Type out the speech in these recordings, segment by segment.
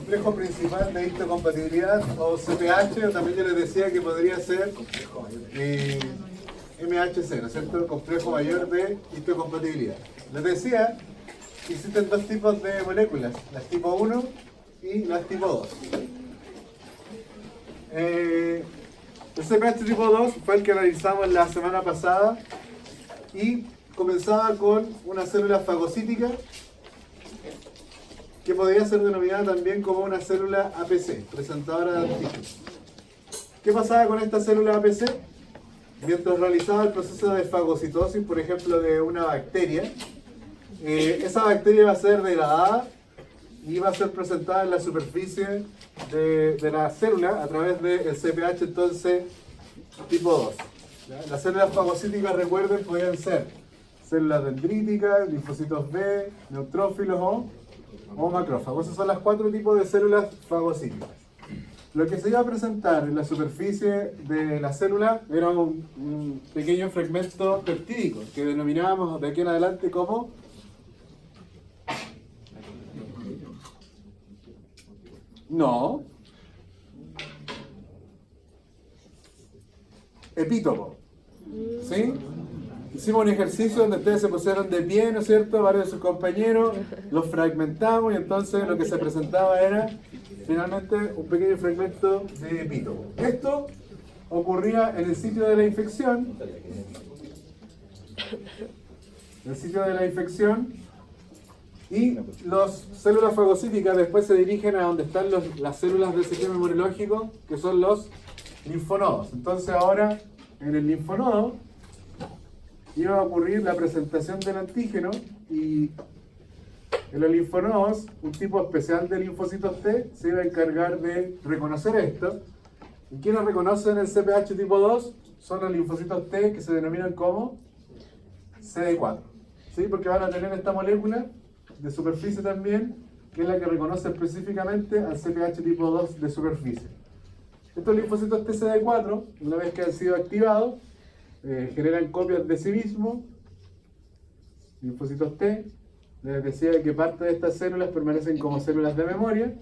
complejo principal de histocompatibilidad, o CPH, o también yo les decía que podría ser MHC, ¿no es cierto? El complejo mayor de histocompatibilidad. Les decía que existen dos tipos de moléculas, las tipo 1 y las tipo 2. El CPH tipo 2 fue el que analizamos la semana pasada y comenzaba con una célula fagocítica que podría ser denominada también como una célula APC, presentadora de antígenos. ¿Qué pasaba con esta célula APC? Mientras realizaba el proceso de fagocitosis, por ejemplo, de una bacteria, esa bacteria va a ser degradada y va a ser presentada en la superficie de la célula a través del CPH, entonces, tipo 2. ¿Ya? Las células fagocíticas, recuerden, podían ser células dendríticas, linfocitos B, neutrófilos o macrófagos. Esos son los 4 tipos de células fagocíticas. Lo que se iba a presentar en la superficie de la célula era un pequeño fragmento peptídico que denominábamos de aquí en adelante como epítopo. ¿Sí? Hicimos un ejercicio donde ustedes se pusieron de pie, ¿no es cierto? Varios de sus compañeros, los fragmentamos y entonces lo que se presentaba era finalmente un pequeño fragmento de epítopo. Esto ocurría en el sitio de la infección. Y las células fagocíticas después se dirigen a donde están las células del sistema inmunológico, que son los linfonodos. Entonces ahora en el linfonodo iba a ocurrir la presentación del antígeno y en los linfonodos un tipo especial de linfocitos T se iba a encargar de reconocer esto. ¿Y quiénes reconocen el CPH tipo 2? Son los linfocitos T que se denominan como CD4. ¿Sí? Porque van a tener esta molécula de superficie también, que es la que reconoce específicamente al CPH tipo 2 de superficie. Estos linfocitos TCD4, una vez que han sido activados, generan copias de sí mismos, linfocitos T. Les decía que parte de estas células permanecen como células de memoria,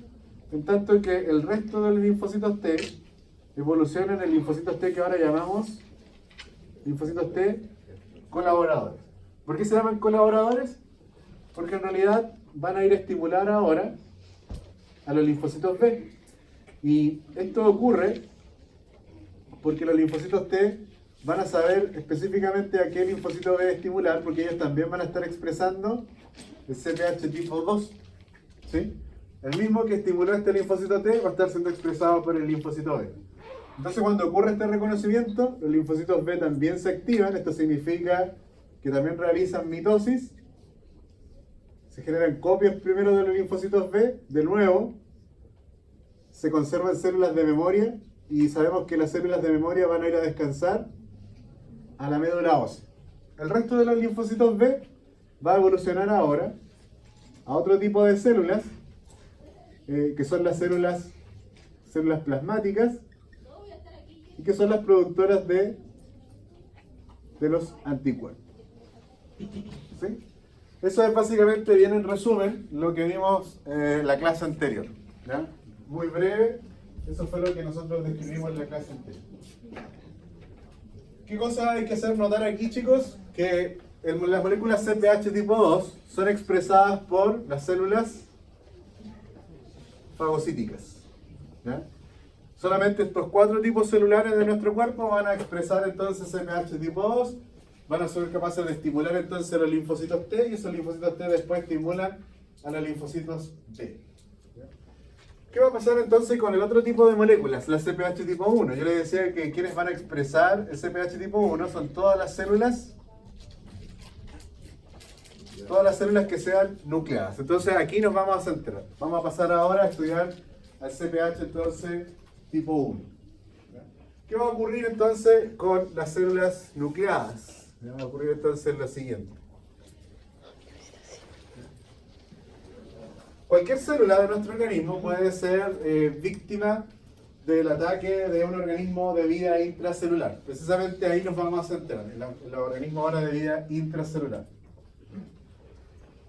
en tanto que el resto de los linfocitos T evolucionan en linfocitos T que ahora llamamos linfocitos T colaboradores. ¿Por qué se llaman colaboradores? Porque en realidad van a ir a estimular ahora a los linfocitos B. Y esto ocurre porque los linfocitos T van a saber específicamente a qué linfocito B estimular, porque ellos también van a estar expresando el CPH tipo 2. ¿Sí? El mismo que estimuló este linfocito T va a estar siendo expresado por el linfocito B. Entonces cuando ocurre este reconocimiento, los linfocitos B también se activan. Esto significa que también realizan mitosis. Se generan copias primero de los linfocitos B, de nuevo se conservan células de memoria y sabemos que las células de memoria van a ir a descansar a la médula ósea. El resto de los linfocitos B va a evolucionar ahora a otro tipo de células, que son las células plasmáticas y que son las productoras de los anticuerpos. ¿Sí? Eso es básicamente, bien en resumen, lo que vimos en la clase anterior. ¿Ya? Muy breve, eso fue lo que nosotros describimos en la clase anterior. ¿Qué cosa hay que hacer notar aquí, chicos? Que las moléculas CPH tipo 2 son expresadas por las células fagocíticas. ¿Ya? Solamente estos 4 tipos celulares de nuestro cuerpo van a expresar entonces CPH tipo 2, van a ser capaces de estimular entonces los linfocitos T y esos linfocitos T después estimulan a los linfocitos B. ¿Qué va a pasar entonces con el otro tipo de moléculas, la CPH tipo 1? Yo les decía que quienes van a expresar el CPH tipo 1 son todas las células que sean nucleadas. Entonces aquí nos vamos a centrar. Vamos a pasar ahora a estudiar al CPH entonces tipo 1. ¿Qué va a ocurrir entonces con las células nucleadas? Va a ocurrir entonces lo siguiente. Cualquier célula de nuestro organismo puede ser víctima del ataque de un organismo de vida intracelular. Precisamente ahí nos vamos a centrar, en los organismos ahora de vida intracelular.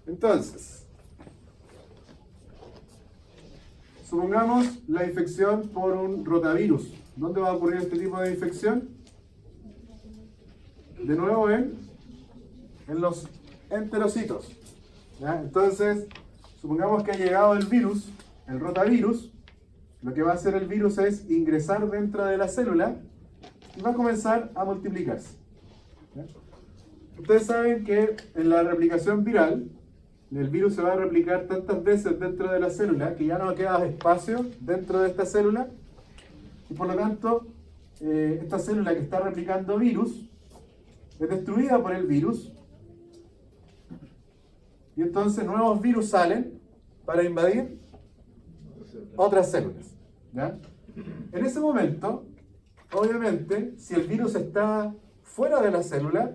Entonces, Supongamos la infección por un rotavirus. ¿Dónde va a ocurrir este tipo de infección? De nuevo en los enterocitos. ¿Ya? Entonces, supongamos que ha llegado el virus, el rotavirus. Lo que va a hacer el virus es ingresar dentro de la célula y va a comenzar a multiplicarse. ¿Ya? Ustedes saben que en la replicación viral, el virus se va a replicar tantas veces dentro de la célula que ya no queda espacio dentro de esta célula y por lo tanto esta célula que está replicando virus es destruida por el virus y entonces nuevos virus salen para invadir otras células. ¿Ya? En ese momento, obviamente, si el virus está fuera de la célula,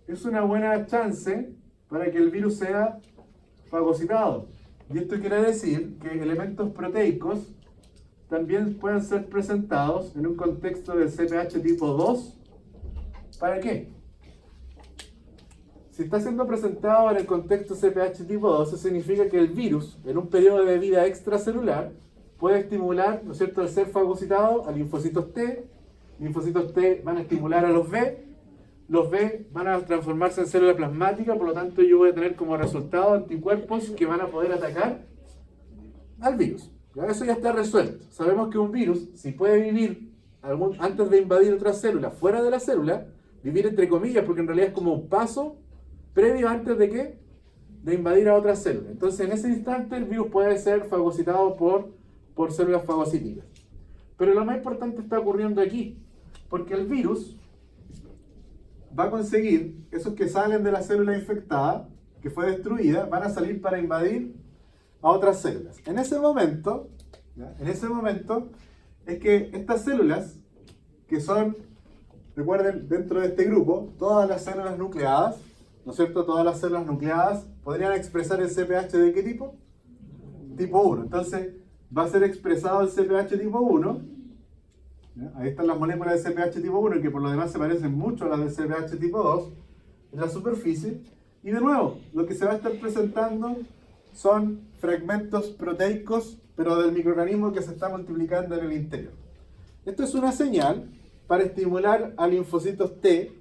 es una buena chance para que el virus sea fagocitado. Y esto quiere decir que elementos proteicos también pueden ser presentados en un contexto del CPH tipo 2. ¿Para qué? Si está siendo presentado en el contexto CPH tipo 2, eso significa que el virus, en un periodo de vida extracelular, puede estimular, ¿no es cierto?, al ser fagocitado a linfocitos T. Linfocitos T van a estimular a los B. Los B van a transformarse en célula plasmática, por lo tanto yo voy a tener como resultado anticuerpos que van a poder atacar al virus. ¿Ya? Eso ya está resuelto. Sabemos que un virus, si puede vivir antes de invadir otra célula, fuera de la célula, vivir entre comillas, porque en realidad es como un paso previo antes de ¿qué? De invadir a otra célula. Entonces en ese instante el virus puede ser fagocitado por células fagocíticas. Pero lo más importante está ocurriendo aquí, porque el virus va a conseguir, esos que salen de la célula infectada, que fue destruida, van a salir para invadir a otras células. En ese momento, ¿ya? En ese momento es que estas células, que son, recuerden, dentro de este grupo, todas las células nucleadas, ¿no es cierto? Todas las células nucleadas podrían expresar el CPH ¿de qué tipo? Tipo 1. Entonces, va a ser expresado el CPH tipo 1. ¿Ya? Ahí están las moléculas de CPH tipo 1, que por lo demás se parecen mucho a las de CPH tipo 2, en la superficie. Y de nuevo, lo que se va a estar presentando son fragmentos proteicos, pero del microorganismo que se está multiplicando en el interior. Esto es una señal para estimular a linfocitos T,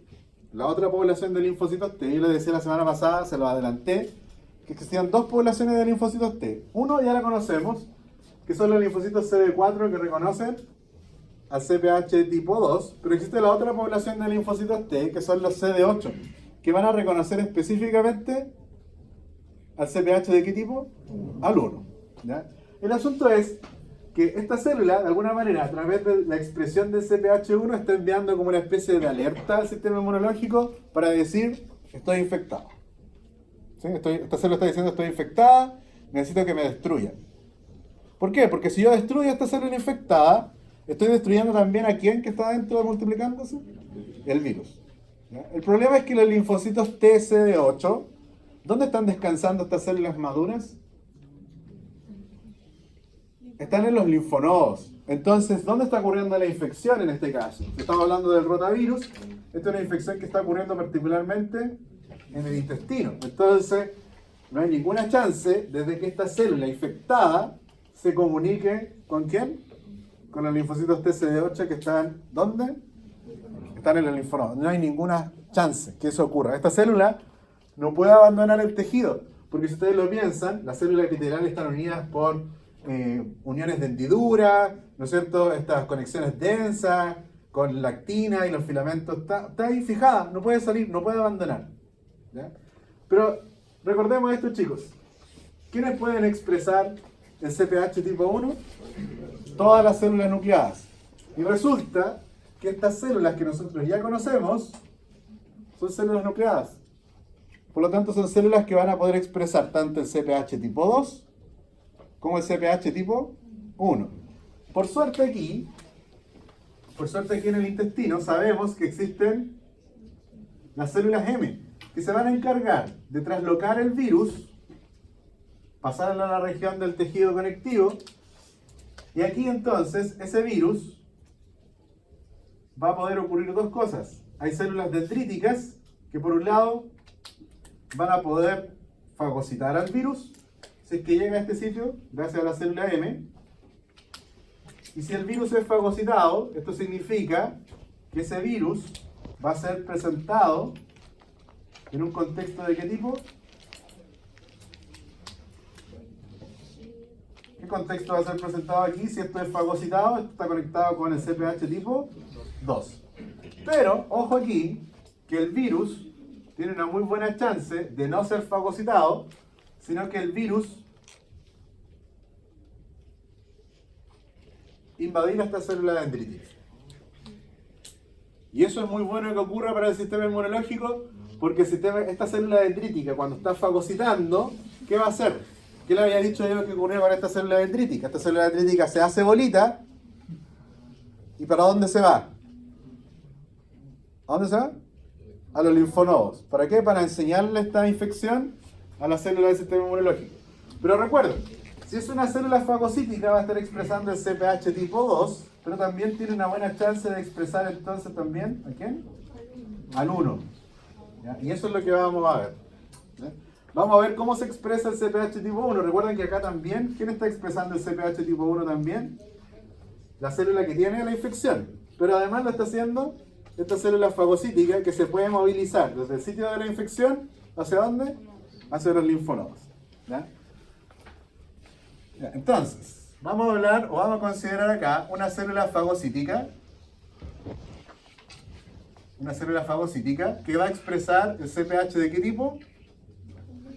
la otra población de linfocitos T. Yo les decía la semana pasada, se lo adelanté, que existían dos poblaciones de linfocitos T. Uno ya la conocemos, que son los linfocitos CD4 que reconocen al CPH tipo 2, pero existe la otra población de linfocitos T, que son los CD8, que van a reconocer específicamente al CPH ¿de qué tipo? Al 1. ¿Ya? El asunto es que esta célula, de alguna manera, a través de la expresión del CPH1, está enviando como una especie de alerta al sistema inmunológico para decir, estoy infectado. ¿Sí? Esta célula está diciendo, estoy infectada, necesito que me destruyan. ¿Por qué? Porque si yo destruyo esta célula infectada, estoy destruyendo también a quién que está dentro multiplicándose, el virus. ¿Ya? El problema es que los linfocitos TCD8, ¿dónde están descansando estas células maduras? Están en los linfonodos. Entonces, ¿dónde está ocurriendo la infección en este caso? Estamos hablando del rotavirus. Esta es una infección que está ocurriendo particularmente en el intestino. Entonces, no hay ninguna chance desde que esta célula infectada se comunique ¿con quién? Con los linfocitos TCD8 que están, ¿dónde? Están en el linfonodo. No hay ninguna chance que eso ocurra. Esta célula no puede abandonar el tejido, porque si ustedes lo piensan, las células epiteliales están unidas por uniones de hendidura, ¿no es cierto? Estas conexiones densas, con la actina y los filamentos, está ahí fijada, no puede salir, no puede abandonar. ¿Ya? Pero recordemos esto, chicos. ¿Quiénes pueden expresar el CPH tipo 1? Todas las células nucleadas. Y resulta que estas células que nosotros ya conocemos son células nucleadas. Por lo tanto, son células que van a poder expresar tanto el CPH tipo 2 como el CPH tipo 1. Por suerte aquí en el intestino sabemos que existen las células M, que se van a encargar de traslocar el virus, pasarlo a la región del tejido conectivo, y aquí entonces ese virus va a poder ocurrir dos cosas. Hay células dendríticas que por un lado van a poder fagocitar al virus, si es que llega a este sitio, gracias a la célula M, Y si el virus es fagocitado, esto significa que ese virus va a ser presentado en un contexto ¿de qué tipo? ¿Qué contexto va a ser presentado aquí? Si esto es fagocitado, esto está conectado con el CPH tipo 2. Pero, ojo aquí, que el virus tiene una muy buena chance de no ser fagocitado, sino que el virus invadir esta célula dendrítica. Y eso es muy bueno que ocurra para el sistema inmunológico, porque esta célula dendrítica, cuando está fagocitando, ¿qué va a hacer? ¿Qué le había dicho yo que ocurría con esta célula dendrítica? Esta célula dendrítica se hace bolita, ¿y para dónde se va? ¿A dónde se va? A los linfonodos. ¿Para qué? Para enseñarle esta infección a las células del sistema inmunológico. Pero recuerden, si es una célula fagocítica va a estar expresando el CPH tipo 2, pero también tiene una buena chance de expresar entonces también, ¿a quién? Al 1. ¿Ya? Y eso es lo que vamos a ver. ¿Ya? Vamos a ver cómo se expresa el CPH tipo 1. Recuerden que acá también, ¿quién está expresando el CPH tipo 1 también? La célula que tiene la infección. Pero además lo está haciendo esta célula fagocítica que se puede movilizar desde el sitio de la infección, ¿hacia dónde? Hacia los linfonodos. ¿Ya? Entonces, vamos a hablar o vamos a considerar acá una célula fagocítica. Una célula fagocítica que va a expresar el CPH ¿de qué tipo?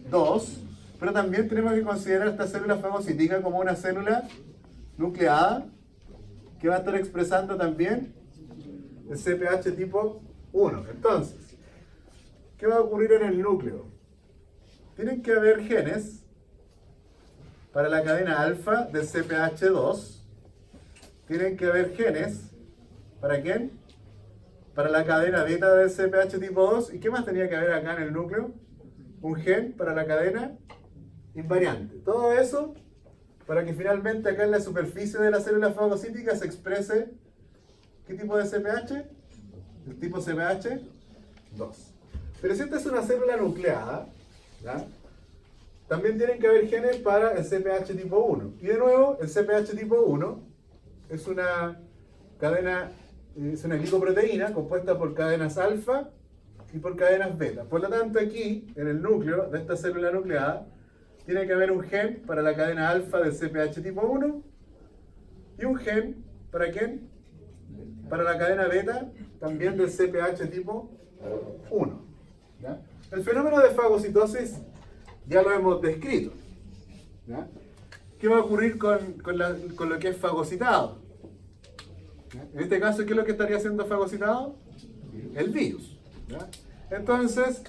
2. Pero también tenemos que considerar esta célula fagocítica como una célula nucleada que va a estar expresando también el CPH tipo 1. Entonces, ¿qué va a ocurrir en el núcleo? Tienen que haber genes para la cadena alfa del CPH2. Tienen que haber genes, ¿para quién? Para la cadena beta del CPH tipo 2. ¿Y qué más tenía que haber acá en el núcleo? Un gen para la cadena invariante. Todo eso para que finalmente acá en la superficie de la célula fagocítica se exprese ¿qué tipo de CPH? El tipo CPH 2. Pero si esta es una célula nucleada, ¿ya? También tienen que haber genes para el CPH tipo 1. Y de nuevo, el CPH tipo 1 es una cadena, es una glicoproteína compuesta por cadenas alfa y por cadenas beta. Por lo tanto, aquí, en el núcleo de esta célula nucleada, tiene que haber un gen para la cadena alfa del CPH tipo 1 y un gen, ¿para quién? Para la cadena beta, también del CPH tipo 1. ¿Ya? El fenómeno de fagocitosis ya lo hemos descrito. ¿Ya? ¿Qué va a ocurrir con lo que es fagocitado? ¿Ya? En este caso, ¿qué es lo que estaría siendo fagocitado? El virus. ¿Ya? Entonces,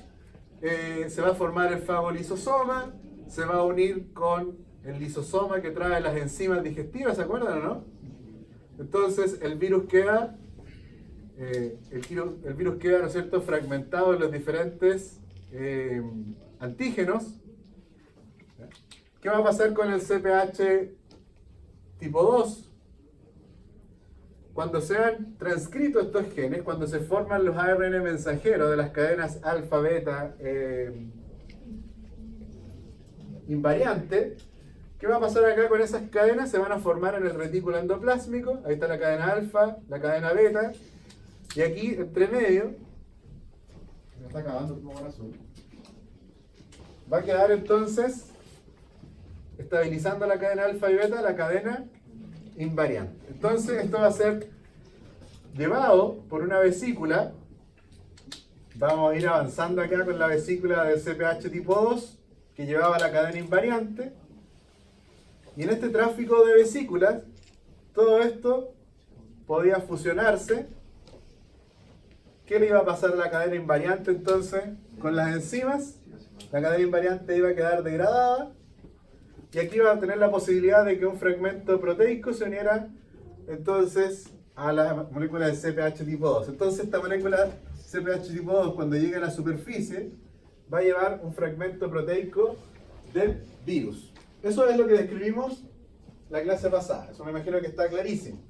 se va a formar el fagolisosoma, se va a unir con el lisosoma que trae las enzimas digestivas, ¿se acuerdan o no? Entonces, el virus queda, ¿no es cierto?, fragmentado en los diferentes antígenos. ¿Qué va a pasar con el CPH tipo 2? Cuando sean transcritos estos genes, cuando se forman los ARN mensajeros de las cadenas alfa, beta, invariante, ¿qué va a pasar acá con esas cadenas? Se van a formar en el retículo endoplásmico. Ahí está la cadena alfa, la cadena beta. Y aquí, entre medio, me está acabando el color azul, va a quedar entonces, estabilizando la cadena alfa y beta, la cadena invariante. Entonces, esto va a ser llevado por una vesícula. Vamos a ir avanzando acá con la vesícula del CPH tipo 2, que llevaba la cadena invariante. Y en este tráfico de vesículas, todo esto podía fusionarse. ¿Qué le iba a pasar a la cadena invariante entonces con las enzimas? La cadena invariante iba a quedar degradada. Y aquí va a tener la posibilidad de que un fragmento proteico se uniera entonces a la molécula de CPH tipo 2. Entonces esta molécula CPH tipo 2, cuando llegue a la superficie, va a llevar un fragmento proteico del virus. Eso es lo que describimos la clase pasada. Eso me imagino que está clarísimo.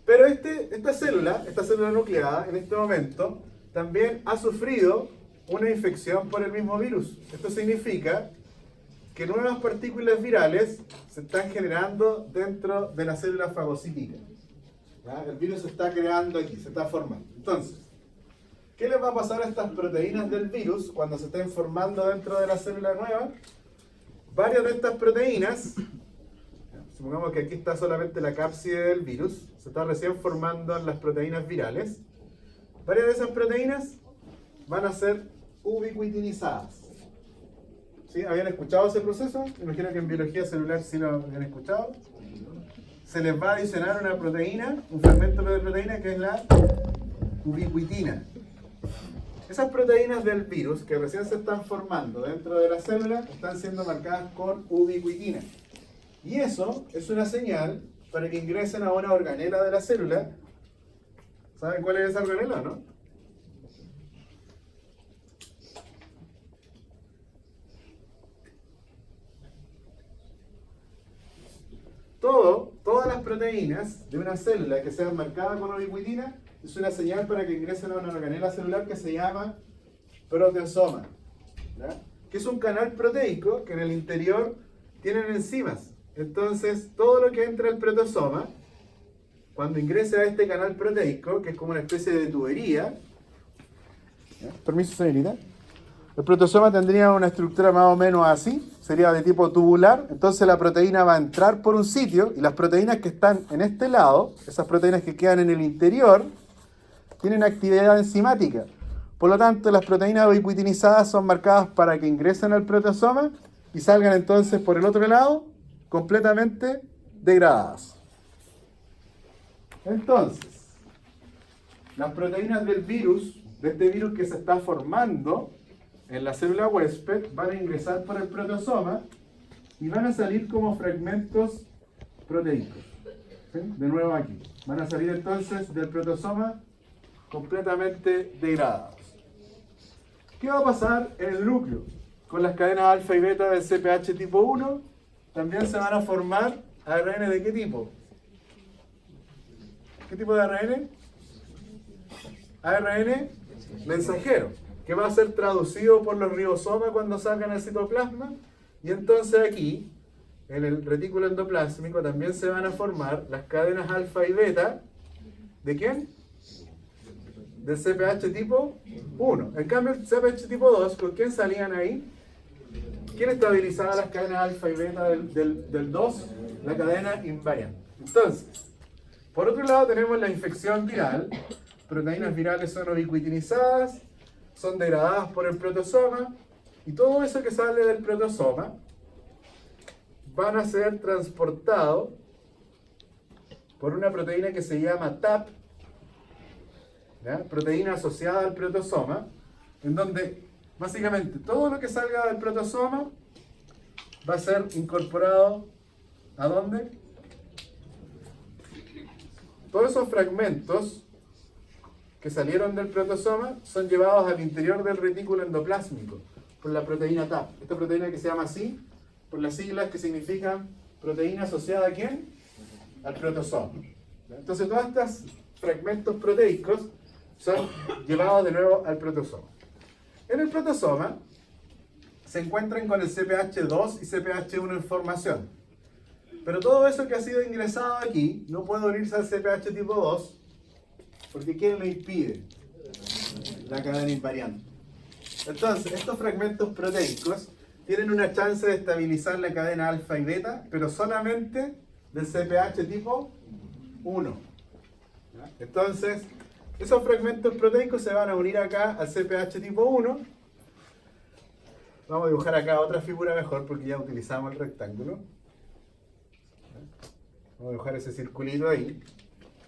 Pero esta célula nucleada, en este momento, también ha sufrido una infección por el mismo virus. Esto significa que nuevas partículas virales se están generando dentro de la célula fagocítica. ¿Ya? El virus se está creando aquí, se está formando. Entonces, ¿qué les va a pasar a estas proteínas del virus cuando se estén formando dentro de la célula nueva? Varias de estas proteínas, supongamos que aquí está solamente la cápside del virus, se está recién formando las proteínas virales. Varias de esas proteínas van a ser ubiquitinizadas. ¿Sí? ¿Habían escuchado ese proceso? Imagino que en biología celular sí lo habían escuchado. Se les va a adicionar una proteína, un fragmento de proteína que es la ubiquitina. Esas proteínas del virus que recién se están formando dentro de la célula están siendo marcadas con ubiquitina. Y eso es una señal para que ingresen a una organela de la célula. ¿Saben cuál es esa organela, no? Todas las proteínas de una célula que sean marcadas con ubiquitina es una señal para que ingresen a una organela celular que se llama proteasoma, ¿ya? Que es un canal proteico que en el interior tienen enzimas. Entonces, todo lo que entra al proteasoma, cuando ingrese a este canal proteico, que es como una especie de tubería, ¿ya? Permiso, señorita. El proteasoma tendría una estructura más o menos así, sería de tipo tubular, entonces la proteína va a entrar por un sitio y las proteínas que están en este lado, esas proteínas que quedan en el interior, tienen actividad enzimática. Por lo tanto, las proteínas ubiquitinizadas son marcadas para que ingresen al proteasoma y salgan entonces por el otro lado completamente degradadas. Entonces, las proteínas del virus, de este virus que se está formando en la célula huésped, van a ingresar por el proteasoma y van a salir como fragmentos proteicos. ¿Sí? De nuevo aquí. Van a salir entonces del proteasoma completamente degradados. ¿Qué va a pasar en el núcleo? Con las cadenas alfa y beta del CPH tipo 1 también se van a formar ARN de qué tipo? ¿Qué tipo de ARN? ARN mensajero, que va a ser traducido por los ribosomas cuando salgan al citoplasma, y entonces aquí, en el retículo endoplásmico, también se van a formar las cadenas alfa y beta, ¿de quién? Del CPH tipo 1. En cambio, el CPH tipo 2, ¿con quién salían ahí? ¿Quién estabilizaba las cadenas alfa y beta del 2? La cadena invariante. Entonces, por otro lado tenemos la infección viral. Proteínas virales son ubiquitinizadas, son degradadas por el proteasoma, y todo eso que sale del proteasoma van a ser transportados por una proteína que se llama TAP, ¿ya? Proteína asociada al proteasoma, en donde básicamente todo lo que salga del proteasoma va a ser incorporado ¿a dónde? Todos esos fragmentos que salieron del proteasoma son llevados al interior del retículo endoplásmico por la proteína TAP. Esta proteína que se llama así, por las siglas que significan proteína asociada ¿a quién? Al proteasoma. Entonces todos estos fragmentos proteicos son llevados de nuevo al proteasoma. En el proteasoma se encuentran con el CPH2 y CPH1 en formación. Pero todo eso que ha sido ingresado aquí no puede unirse al CPH tipo 2 porque ¿quién lo impide? La cadena invariante. Entonces, estos fragmentos proteicos tienen una chance de estabilizar la cadena alfa y beta, pero solamente del CPH tipo 1. ¿Ya? Entonces, esos fragmentos proteicos se van a unir acá al CPH tipo 1. Vamos a dibujar acá otra figura mejor porque ya utilizamos el rectángulo. Vamos a dibujar ese circulito ahí,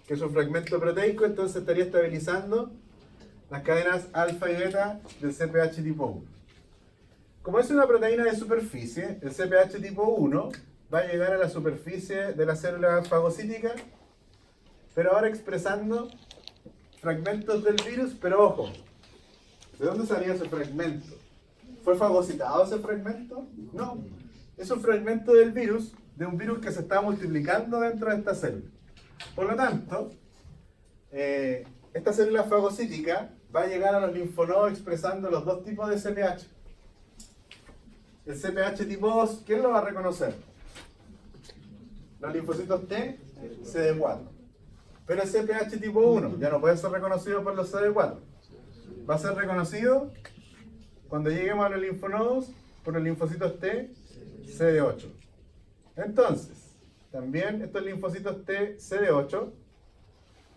que es un fragmento proteico, entonces estaría estabilizando las cadenas alfa y beta del CPH tipo 1. Como es una proteína de superficie, el CPH tipo 1 va a llegar a la superficie de la célula fagocítica, pero ahora expresando fragmentos del virus, pero ojo, ¿de dónde salía ese fragmento? ¿Fue fagocitado ese fragmento? No, es un fragmento del virus, de un virus que se está multiplicando dentro de esta célula. Por lo tanto, esta célula fagocítica va a llegar a los linfonodos expresando los dos tipos de CPH. el CPH tipo 2, ¿quién lo va a reconocer? Los linfocitos T, CD4. Pero el CPH tipo 1 ya no puede ser reconocido por los CD4. Va a ser reconocido cuando lleguemos a los linfonodos por los linfocitos T, CD8. Entonces, también estos linfocitos T, CD8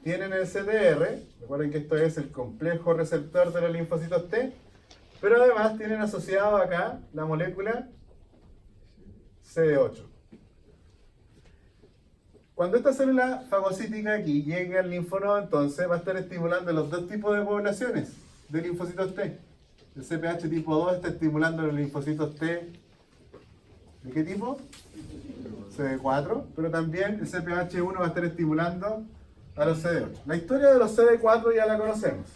tienen el CTR, recuerden que esto es el complejo receptor de los linfocitos T, pero además tienen asociado acá la molécula CD8. Cuando esta célula fagocítica aquí llegue al linfonodo, entonces va a estar estimulando los dos tipos de poblaciones de linfocitos T. El CPH tipo 2 está estimulando los linfocitos T, ¿de qué tipo? CD4, pero también el CPH1 va a estar estimulando a los CD8. La historia de los CD4 ya la conocemos,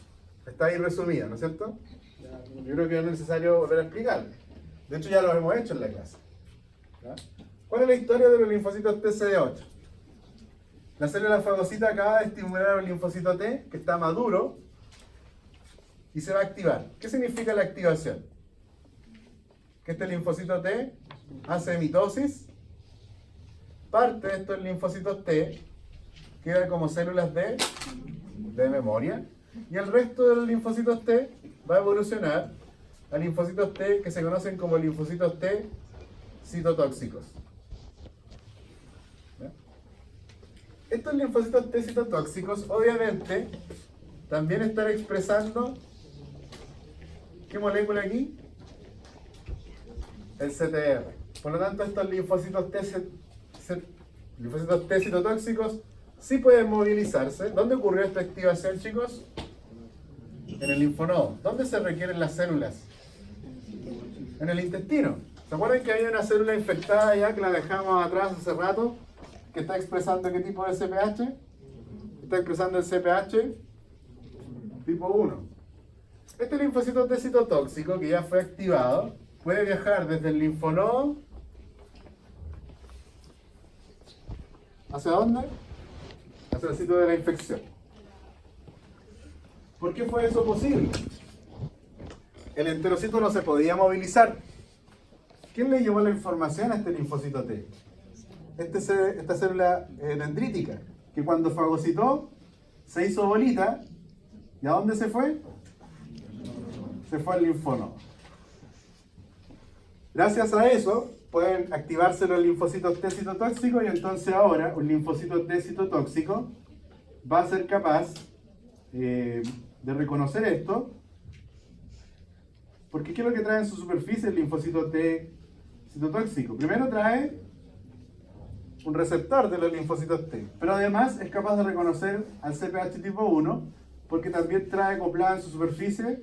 está ahí resumida, ¿no es cierto? Yo creo que no es necesario volver a explicarla. De hecho ya lo hemos hecho en la clase. ¿Ya? ¿Cuál es la historia de los linfocitos T CD8? La célula fagocita acaba de estimular a un linfocito T que está maduro y se va a activar. ¿Qué significa la activación? Que este linfocito T hace mitosis, parte de estos linfocitos T queda como células de memoria y el resto de los linfocitos T va a evolucionar a linfocitos T que se conocen como linfocitos T citotóxicos. ¿Ya? Estos linfocitos T citotóxicos obviamente también están expresando ¿qué molécula aquí? El CTR. Por lo tanto, estos linfocitos T citotóxicos sí pueden movilizarse. ¿Dónde ocurrió esta activación, chicos? En el linfonodo. ¿Dónde se requieren las células? En el intestino. ¿Se acuerdan que había una célula infectada ya que la dejamos atrás hace rato? Que está expresando ¿qué tipo de CPH? Está expresando el CPH tipo 1. Este linfocito T citotóxico que ya fue activado puede viajar desde el linfonodo ¿hacia dónde? Hacia el sitio de la infección. ¿Por qué fue eso posible? El enterocito no se podía movilizar. ¿Quién le llevó la información a este linfocito T? Esta célula dendrítica, que cuando fagocitó se hizo bolita. ¿Y a dónde se fue? Se fue al linfonodo. Gracias a eso pueden activarse los linfocitos T citotóxicos y entonces ahora un linfocito T citotóxico va a ser capaz de reconocer esto, porque ¿qué es lo que trae en su superficie el linfocito T citotóxico? Primero trae un receptor de los linfocitos T, pero además es capaz de reconocer al CPH tipo 1 porque también trae acoplada en su superficie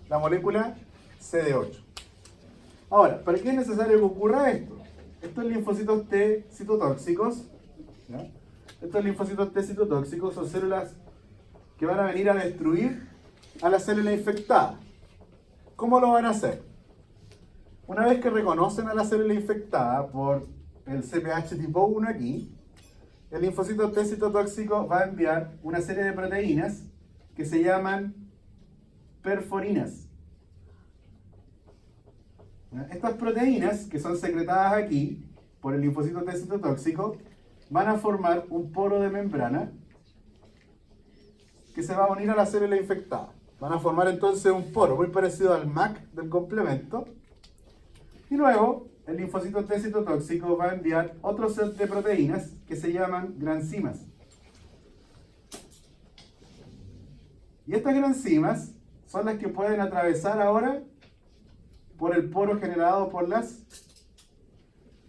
la molécula CD8. Ahora, ¿para qué es necesario que ocurra esto? Estos linfocitos T citotóxicos, ¿ya? Estos linfocitos T citotóxicos son células que van a venir a destruir a la célula infectada. ¿Cómo lo van a hacer? Una vez que reconocen a la célula infectada por el CPH tipo 1 aquí, el linfocito T citotóxico va a enviar una serie de proteínas que se llaman perforinas. Estas proteínas, que son secretadas aquí por el linfocito T citotóxico, van a formar un poro de membrana que se va a unir a la célula infectada. Van a formar entonces un poro muy parecido al MAC del complemento. Y luego, el linfocito T citotóxico va a enviar otro set de proteínas que se llaman granzimas. Y estas granzimas son las que pueden atravesar ahora por el poro generado por las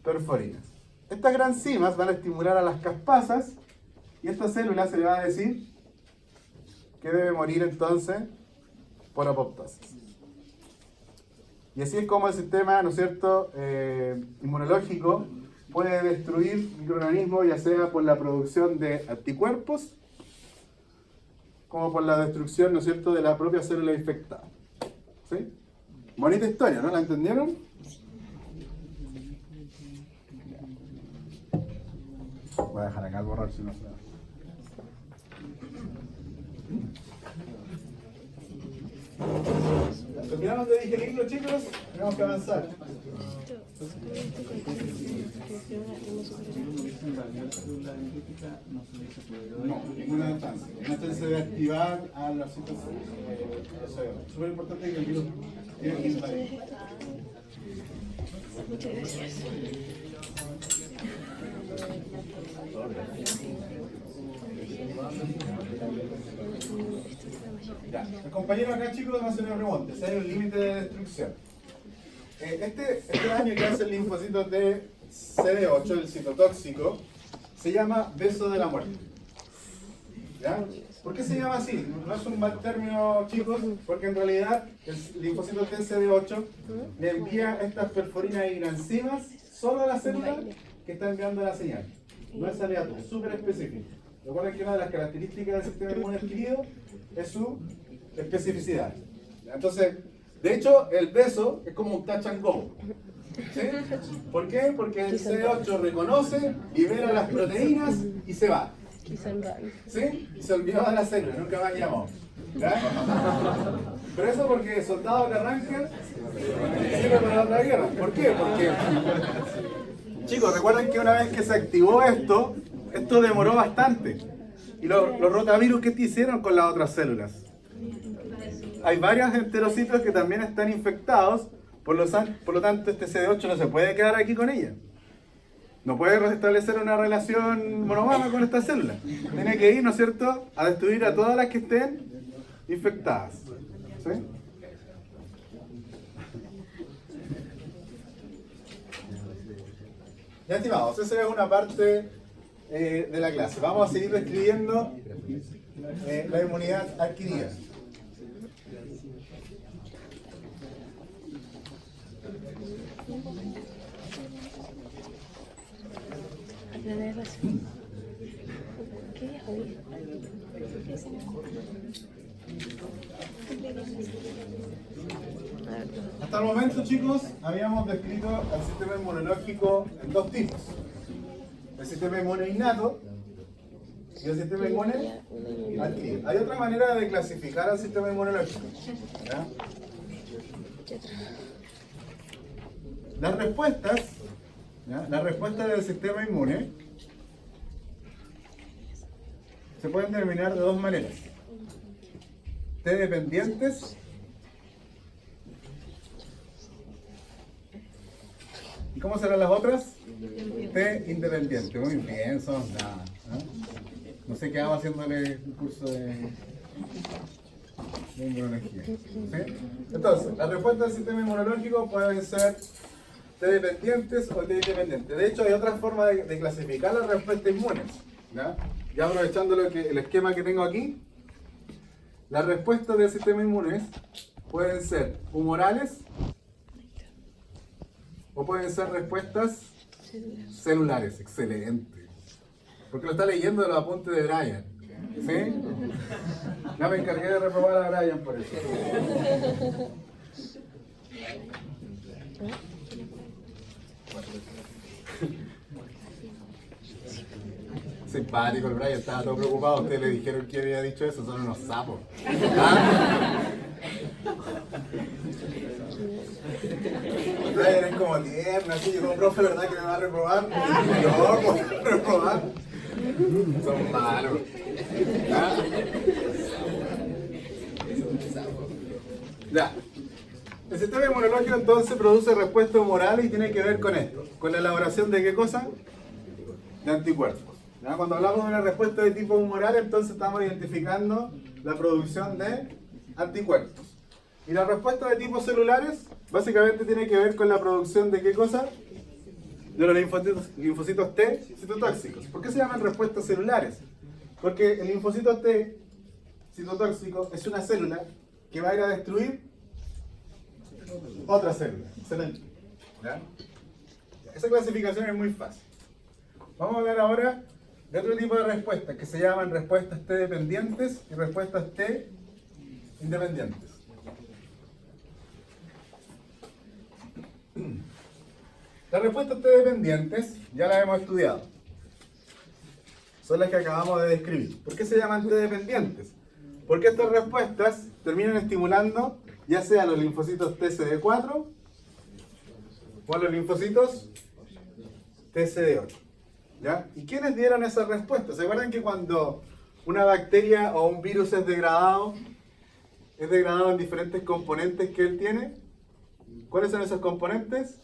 perforinas. Estas granzimas van a estimular a las caspasas y a esta célula se le va a decir que debe morir entonces por apoptosis. Y así es como el sistema, ¿no es cierto?, inmunológico puede destruir microorganismos, ya sea por la producción de anticuerpos, como por la destrucción, ¿no es cierto?, de la propia célula infectada. ¿Sí? Bonita historia, ¿no? ¿La entendieron? Voy a dejar acá el borrar si no se da. ¿Terminamos de digerirlo, chicos? Tenemos que avanzar. No, ninguna instancia. Una instancia de activar a la situación. Súper importante que el virus tiene que estar ahí. Muchas gracias. Ya. El compañero acá, chicos, me hace una pregunta. Si hay un límite de destrucción. Este daño que hace el linfocito T CD8, el citotóxico, se llama beso de la muerte. ¿Ya? ¿Por qué se llama así? No es un mal término, chicos, porque en realidad el linfocito T CD8 le envía estas perforinas y enzimas solo a la célula que está enviando la señal. No es aleatorio, es súper específico. Recuerden que una de las características del sistema inmune adquirido es su especificidad. Entonces, de hecho, el beso es como un touch and go. ¿Sí? ¿Por qué? Porque el CD8 reconoce, libera las proteínas y se va. ¿Sí? Y se olvidó de la célula, nunca más llamó. ¿Ya? Pero eso porque el soldado que arranca sirve para la otra guerra. ¿Por qué? Porque, chicos, recuerden que una vez que se activó esto demoró bastante. ¿Y los rotavirus qué te hicieron con las otras células? Hay varios enterocitos que también están infectados, por lo tanto este CD8 no se puede quedar aquí con ella. No puede restablecer una relación monogama con esta célula. Tiene que ir, ¿no es cierto?, a destruir a todas las que estén infectadas. ¿Sí? Ya, estimados, esa es una parte de la clase. Vamos a seguir describiendo la inmunidad adquirida. Hasta el momento, chicos, habíamos descrito el sistema inmunológico en dos tipos. El sistema inmune innato y el sistema inmune adquirido. Hay otra manera de clasificar al sistema inmunológico. ¿Ya? Las respuestas, ¿ya?, las respuestas del sistema inmune se pueden determinar de dos maneras: T dependientes y ¿cómo serán las otras? T independiente. Muy bien, son nada. No sé qué hago haciéndole un curso de inmunología. ¿Sí? Entonces, las respuestas del sistema inmunológico pueden ser T dependientes o T independientes. De hecho, hay otra forma de clasificar las respuestas inmunes. Ya aprovechando el esquema que tengo aquí, las respuestas del sistema inmune pueden ser humorales o pueden ser respuestas celulares. Excelente. Porque lo está leyendo de los apuntes de Brian. ¿Sí? Ya me encargué de reprobar a Brian por eso. Simpático el Brian, estaba todo preocupado. Ustedes le dijeron que había dicho eso, son unos sapos. ¿Ah? Brian es como tierno, así, como profe, ¿verdad que me va a reprobar? No, ¿cómo me va a reprobar? Son malos. ¿Ah? Ya. El sistema inmunológico entonces produce respuestas humorales y tiene que ver con esto. ¿Con la elaboración de qué cosa? De anticuerpos. ¿Ya? Cuando hablamos de una respuesta de tipo humoral, entonces estamos identificando la producción de anticuerpos. Y la respuesta de tipo celulares, básicamente tiene que ver con la producción de qué cosa? De los linfocitos T citotóxicos. ¿Por qué se llaman respuestas celulares? Porque el linfocito T citotóxico es una célula que va a ir a destruir otra célula. Excelente. ¿Ya? Esa clasificación es muy fácil. Vamos a hablar ahora de otro tipo de respuestas que se llaman respuestas T dependientes y respuestas T independientes. Las respuestas T dependientes ya las hemos estudiado. Son las que acabamos de describir. ¿Por qué se llaman T dependientes? Porque estas respuestas terminan estimulando ya sea los linfocitos TCD4 por los linfocitos TCD8. ¿Ya? ¿Y quiénes dieron esa respuesta? ¿Se acuerdan que cuando una bacteria o un virus es degradado en diferentes componentes que él tiene? ¿Cuáles son esos componentes?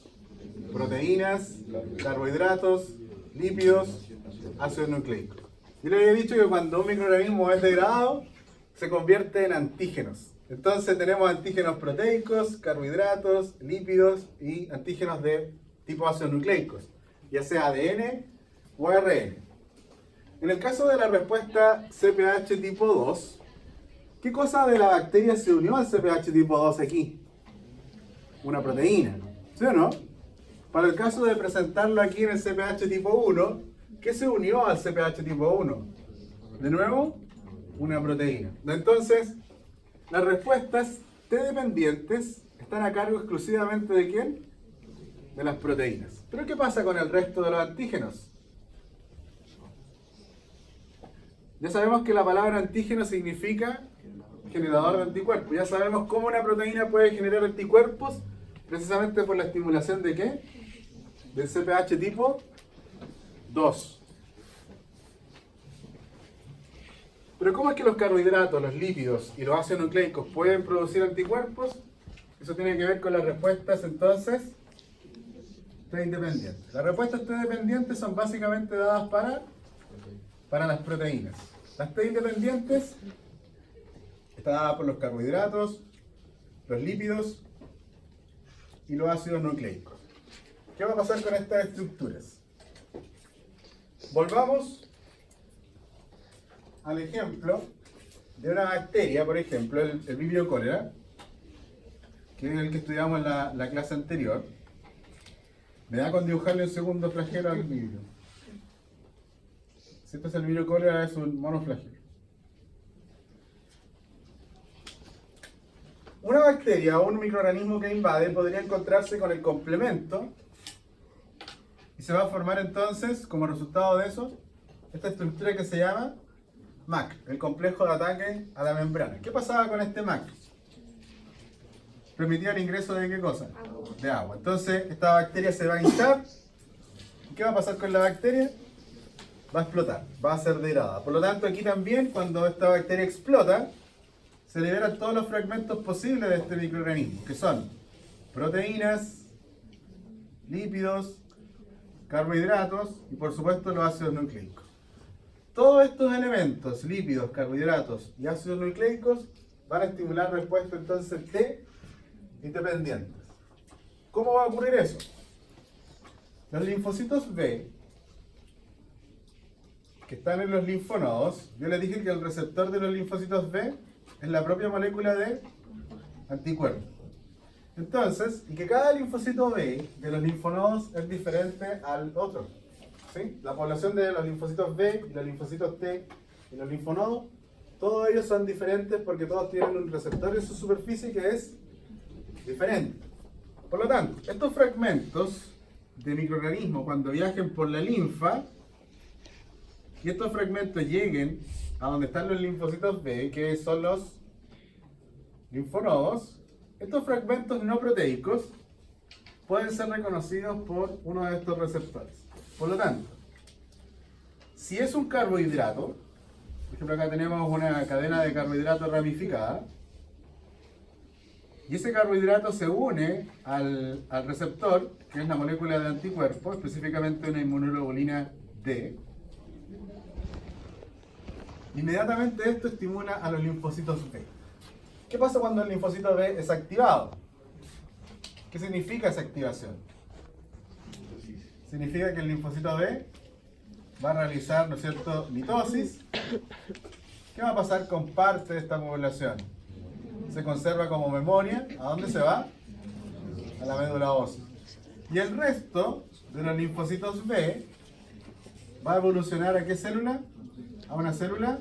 Proteínas, carbohidratos, lípidos, ácidos nucleicos. Yo les había dicho que cuando un microorganismo es degradado, se convierte en antígenos. Entonces tenemos antígenos proteicos, carbohidratos, lípidos y antígenos de tipo ácidos nucleicos, ya sea ADN o ARN. En el caso de la respuesta CpH tipo 2, ¿qué cosa de la bacteria se unió al CpH tipo 2 aquí? Una proteína, ¿sí o no? Para el caso de presentarlo aquí en el CpH tipo 1, ¿qué se unió al CpH tipo 1? De nuevo, una proteína. Entonces, las respuestas T-dependientes están a cargo exclusivamente ¿de quién? De las proteínas. Pero ¿qué pasa con el resto de los antígenos? Ya sabemos que la palabra antígeno significa generador de anticuerpos. Ya sabemos cómo una proteína puede generar anticuerpos precisamente por la estimulación ¿de qué? Del CpH tipo 2. Pero ¿cómo es que los carbohidratos, los lípidos y los ácidos nucleicos pueden producir anticuerpos? Eso tiene que ver con las respuestas entonces T-independientes. Las respuestas T-dependientes son básicamente dadas para las proteínas. Las T-independientes están dadas por los carbohidratos, los lípidos y los ácidos nucleicos. ¿Qué va a pasar con estas estructuras? Volvamos al ejemplo de una bacteria, por ejemplo, el Vibrio cholera, que es el que estudiamos en la clase anterior. Me da con dibujarle un segundo flagelo al Vibrio. Si este es el Vibrio cholera, es un monoflagelo. Una bacteria o un microorganismo que invade podría encontrarse con el complemento y se va a formar entonces, como resultado de eso, esta estructura que se llama MAC, el complejo de ataque a la membrana. ¿Qué pasaba con este MAC? Permitía el ingreso de ¿qué cosa? De agua. Entonces, esta bacteria se va a hinchar. ¿Y qué va a pasar con la bacteria? Va a explotar, va a ser degradada. Por lo tanto, aquí también, cuando esta bacteria explota, se liberan todos los fragmentos posibles de este microorganismo, que son proteínas, lípidos, carbohidratos y, por supuesto, los ácidos nucleicos. Todos estos elementos, lípidos, carbohidratos y ácidos nucleicos, van a estimular respuestas entonces T-independientes. ¿Cómo va a ocurrir eso? Los linfocitos B, que están en los linfonodos, yo les dije que el receptor de los linfocitos B es la propia molécula de anticuerpo. Entonces, y que cada linfocito B de los linfonodos es diferente al otro. ¿Sí? La población de los linfocitos B y los linfocitos T y los linfonodos, todos ellos son diferentes porque todos tienen un receptor en su superficie que es diferente. Por lo tanto, estos fragmentos de microorganismos cuando viajen por la linfa y estos fragmentos lleguen a donde están los linfocitos B, que son los linfonodos, estos fragmentos no proteicos pueden ser reconocidos por uno de estos receptores. Por lo tanto, si es un carbohidrato, por ejemplo acá tenemos una cadena de carbohidratos ramificada, y ese carbohidrato se une al receptor, que es la molécula de anticuerpo, específicamente una inmunoglobulina D. Inmediatamente esto estimula a los linfocitos B. ¿Qué pasa cuando el linfocito B es activado? ¿Qué significa esa activación? Significa que el linfocito B va a realizar, ¿no es cierto?, mitosis. ¿Qué va a pasar con parte de esta población? Se conserva como memoria. ¿A dónde se va? A la médula ósea. Y el resto de los linfocitos B va a evolucionar ¿a qué célula? A una célula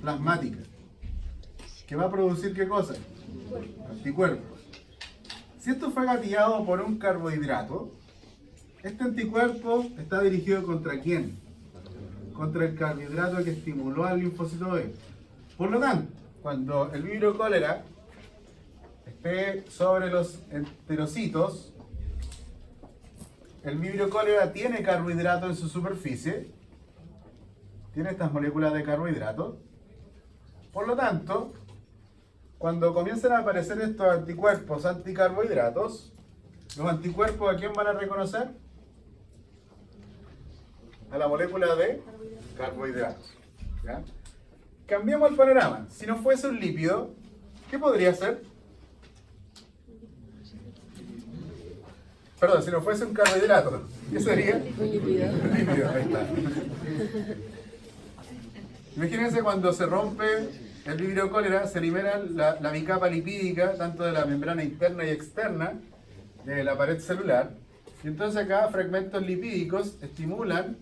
plasmática. ¿Que va a producir qué cosa? Anticuerpos. Si esto fue gatillado por un carbohidrato, este anticuerpo está dirigido ¿contra quién? Contra el carbohidrato que estimuló al linfocito B. Por lo tanto, cuando el Vibrio cholera esté sobre los enterocitos, el Vibrio cholera tiene carbohidrato en su superficie, tiene estas moléculas de carbohidrato. Por lo tanto, cuando comienzan a aparecer estos anticuerpos anticarbohidratos, ¿los anticuerpos a quién van a reconocer? A la molécula de carbohidratos. ¿Ya? Cambiamos el panorama. Si no fuese un lípido, ¿qué podría ser? Perdón, si no fuese un carbohidrato, ¿qué sería? Un lípido. Un lípido, ahí está. Imagínense cuando se rompe el vibrio cólera, se libera la bicapa lipídica, tanto de la membrana interna y externa de la pared celular. Y entonces acá fragmentos lipídicos estimulan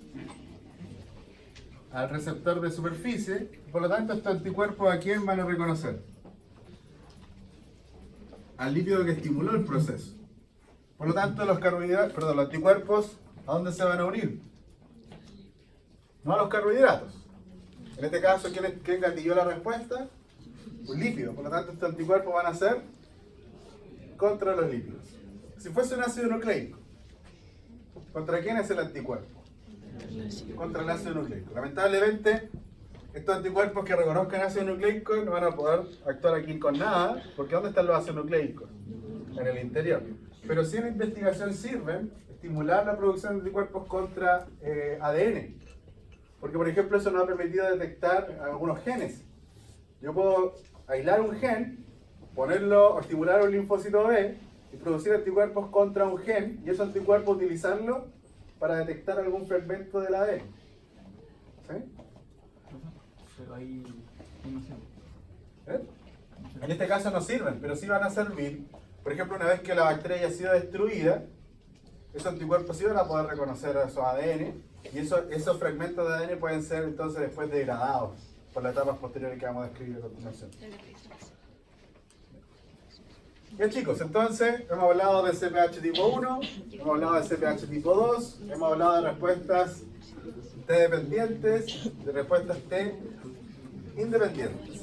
al receptor de superficie. Por lo tanto, estos anticuerpos, ¿a quién van a reconocer? Al lípido que estimuló el proceso. Por lo tanto, los anticuerpos, ¿a dónde se van a unir? No a los carbohidratos. En este caso, ¿quién gatilló la respuesta? Un lípido. Por lo tanto, estos anticuerpos van a ser contra los lípidos. Si fuese un ácido nucleico, ¿contra quién es el anticuerpo? Contra el ácido nucleico. Lamentablemente, estos anticuerpos que reconozcan ácido nucleico no van a poder actuar aquí con nada, porque ¿dónde están los ácidos nucleicos? En el interior. Pero sí en la investigación sirven estimular la producción de anticuerpos contra ADN. Porque, por ejemplo, eso nos ha permitido detectar algunos genes. Yo puedo aislar un gen, ponerlo o estimular un linfocito B y producir anticuerpos contra un gen, y esos anticuerpos utilizarlo para detectar algún fragmento del ADN. ¿Sí? Pero ahí no sé. ¿Eh? En este caso no sirven, pero sí van a servir. Por ejemplo, una vez que la bacteria haya sido destruida, esos anticuerpos sí van a poder reconocer esos ADN, y esos fragmentos de ADN pueden ser entonces después degradados por las etapas posteriores que vamos a describir a continuación. Bien, chicos, entonces hemos hablado de CPH tipo 1, hemos hablado de CPH tipo 2, hemos hablado de respuestas T dependientes, de respuestas T independientes.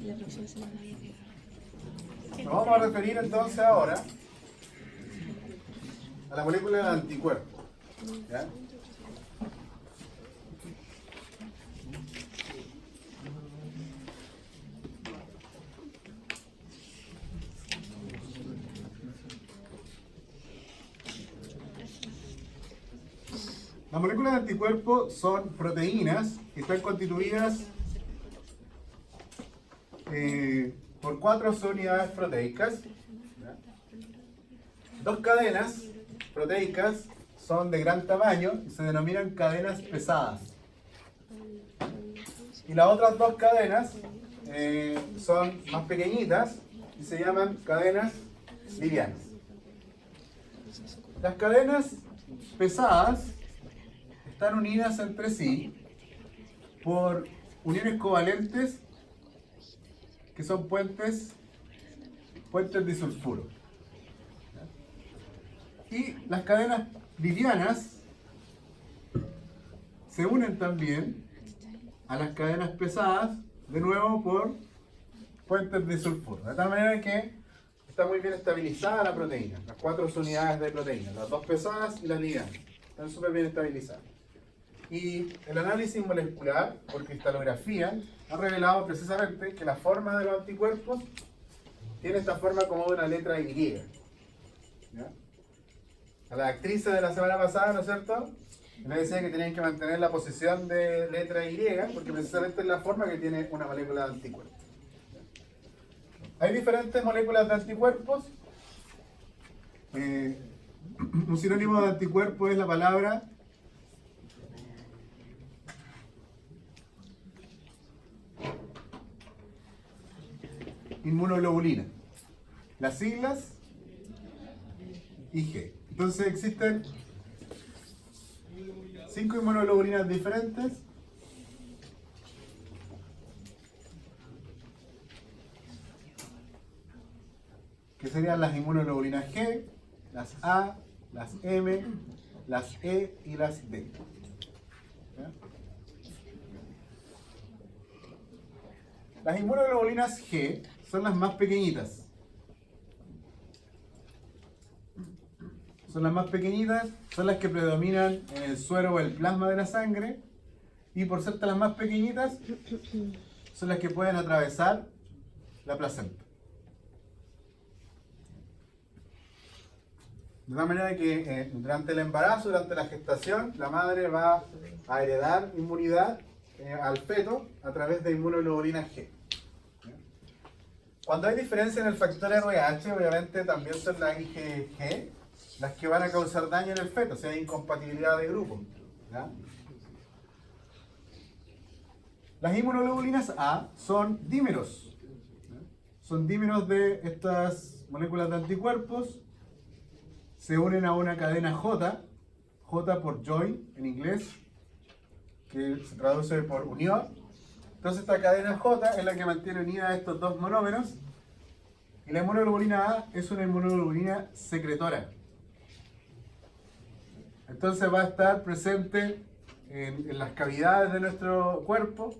La próxima semana voy a pegar. Nos vamos a referir entonces ahora a la molécula del anticuerpo. ¿Ya? Las moléculas de anticuerpo son proteínas que están constituidas por 4 subunidades proteicas. ¿Ya? 2 cadenas proteicas son de gran tamaño y se denominan cadenas pesadas. Y las otras 2 cadenas son más pequeñitas y se llaman cadenas livianas. Las cadenas pesadas están unidas entre sí por uniones covalentes que son puentes disulfuro. Y las cadenas livianas se unen también a las cadenas pesadas, de nuevo por puentes disulfuro. De tal manera que está muy bien estabilizada la proteína, las 4 unidades de proteína, las 2 pesadas y las livianas. Están súper bien estabilizadas. Y el análisis molecular por cristalografía ha revelado precisamente que la forma de los anticuerpos tiene esta forma como de una letra Y. ¿Ya? A las actrices de la semana pasada, ¿no es cierto? Les decía que tenían que mantener la posición de letra Y, porque precisamente es la forma que tiene una molécula de anticuerpos. Hay diferentes moléculas de anticuerpos. Un sinónimo de anticuerpo es la palabra inmunoglobulina. Las siglas IG. Entonces existen 5 inmunoglobulinas diferentes que serían las inmunoglobulinas G, las A, las M, las E y las D. ¿Ya? Las inmunoglobulinas G son las más pequeñitas. Son las más pequeñitas, son las que predominan en el suero o el plasma de la sangre. Y por ser las más pequeñitas, son las que pueden atravesar la placenta. De tal manera que durante el embarazo, durante la gestación, la madre va a heredar inmunidad al feto a través de inmunoglobulina G. Cuando hay diferencia en el factor RH, obviamente también son las IgG las que van a causar daño en el feto, o sea, hay incompatibilidad de grupo. ¿Ya? Las inmunoglobulinas A son dímeros. Son dímeros de estas moléculas de anticuerpos. Se unen a una cadena J, J por join en inglés, que se traduce por unión. Entonces esta cadena J es la que mantiene unidas estos dos monómeros. Y la inmunoglobulina A es una inmunoglobulina secretora. Entonces va a estar presente en las cavidades de nuestro cuerpo,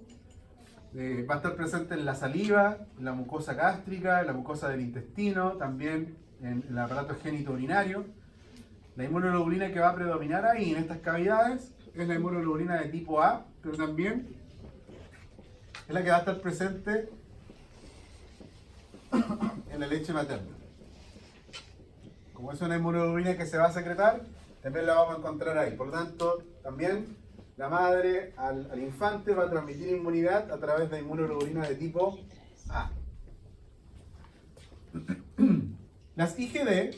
va a estar presente en la saliva, en la mucosa gástrica, en la mucosa del intestino, también en el aparato genitourinario. La inmunoglobulina que va a predominar ahí en estas cavidades es la inmunoglobulina de tipo A, pero también es la que va a estar presente en la leche materna. Como es una inmunoglobulina que se va a secretar, también la vamos a encontrar ahí. Por lo tanto, también la madre al infante va a transmitir inmunidad a través de inmunoglobulina de tipo A. Las IgD,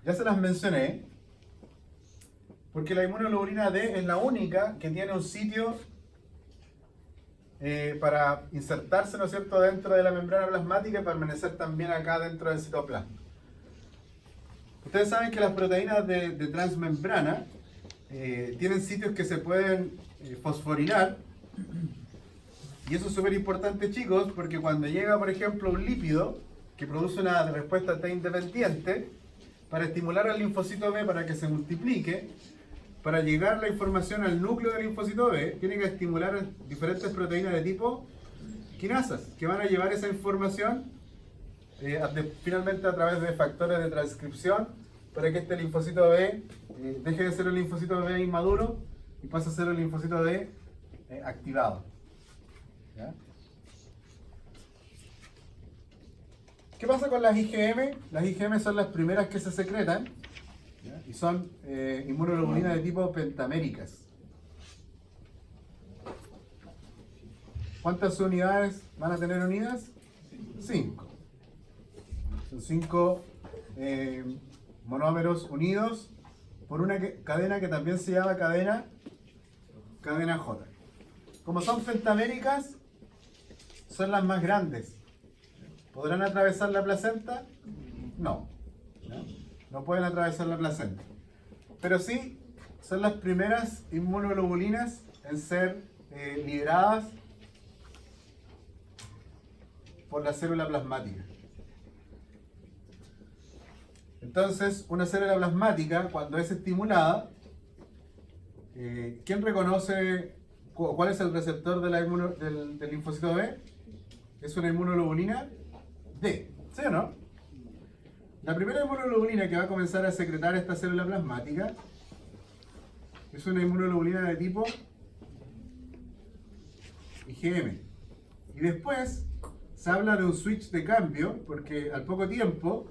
ya se las mencioné, porque la inmunoglobulina D es la única que tiene un sitio para insertarse, ¿no es cierto?, dentro de la membrana plasmática y permanecer también acá dentro del citoplasma. Ustedes saben que las proteínas de transmembrana tienen sitios que se pueden fosforilar, y eso es súper importante, chicos, porque cuando llega, por ejemplo, un lípido que produce una respuesta T independiente, para estimular al linfocito B para que se multiplique, para llegar la información al núcleo del linfocito B, tiene que estimular diferentes proteínas de tipo quinasas, que van a llevar esa información finalmente a través de factores de transcripción, para que este linfocito B deje de ser un linfocito B inmaduro y pase a ser un linfocito B activado. ¿Ya? ¿Qué pasa con las IgM? Las IgM son las primeras que se secretan, ¿ya? Y son inmunoglobulinas de tipo pentaméricas. ¿Cuántas unidades van a tener unidas? 5. Son 5 monómeros unidos por una cadena que también se llama cadena J. Como son pentaméricas, son las más grandes. ¿Podrán atravesar la placenta? No. No pueden atravesar la placenta. Pero sí, son las primeras inmunoglobulinas en ser liberadas por la célula plasmática. Entonces, una célula plasmática, cuando es estimulada, ¿quién reconoce cuál es el receptor de del linfocito B? Es una inmunoglobulina D, ¿sí o no? La primera inmunoglobulina que va a comenzar a secretar esta célula plasmática es una inmunoglobulina de tipo IgM. Y después se habla de un switch de cambio, porque al poco tiempo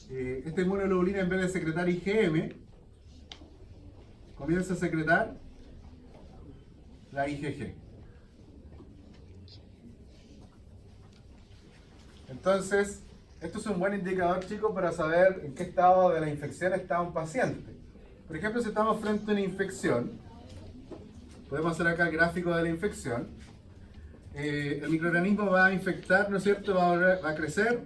esta inmunoglobulina, en vez de secretar IgM, comienza a secretar la IgG. Entonces, esto es un buen indicador, chicos, para saber en qué estado de la infección está un paciente. Por ejemplo, si estamos frente a una infección, podemos hacer acá el gráfico de la infección. El microorganismo va a infectar, ¿no es cierto? Va a crecer.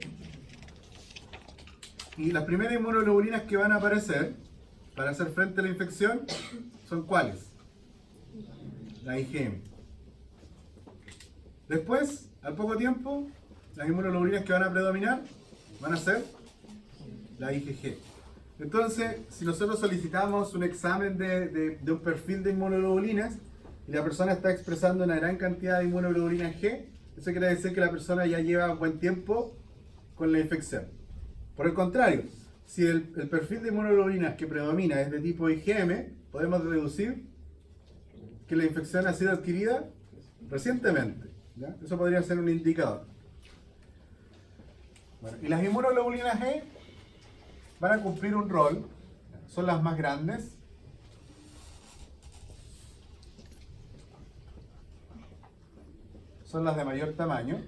Y las primeras inmunoglobulinas que van a aparecer para hacer frente a la infección son ¿cuáles? La IgM. Después, al poco tiempo, las inmunoglobulinas que van a predominar van a ser la IgG. Entonces, si nosotros solicitamos un examen de un perfil de inmunoglobulinas y la persona está expresando una gran cantidad de inmunoglobulina G, eso quiere decir que la persona ya lleva buen tiempo con la infección. Por el contrario, si el perfil de inmunoglobulinas que predomina es de tipo IgM, podemos deducir que la infección ha sido adquirida recientemente, ¿ya? Eso podría ser un indicador. Bueno, y las inmunoglobulinas E van a cumplir un rol, son las más grandes. Son las de mayor tamaño.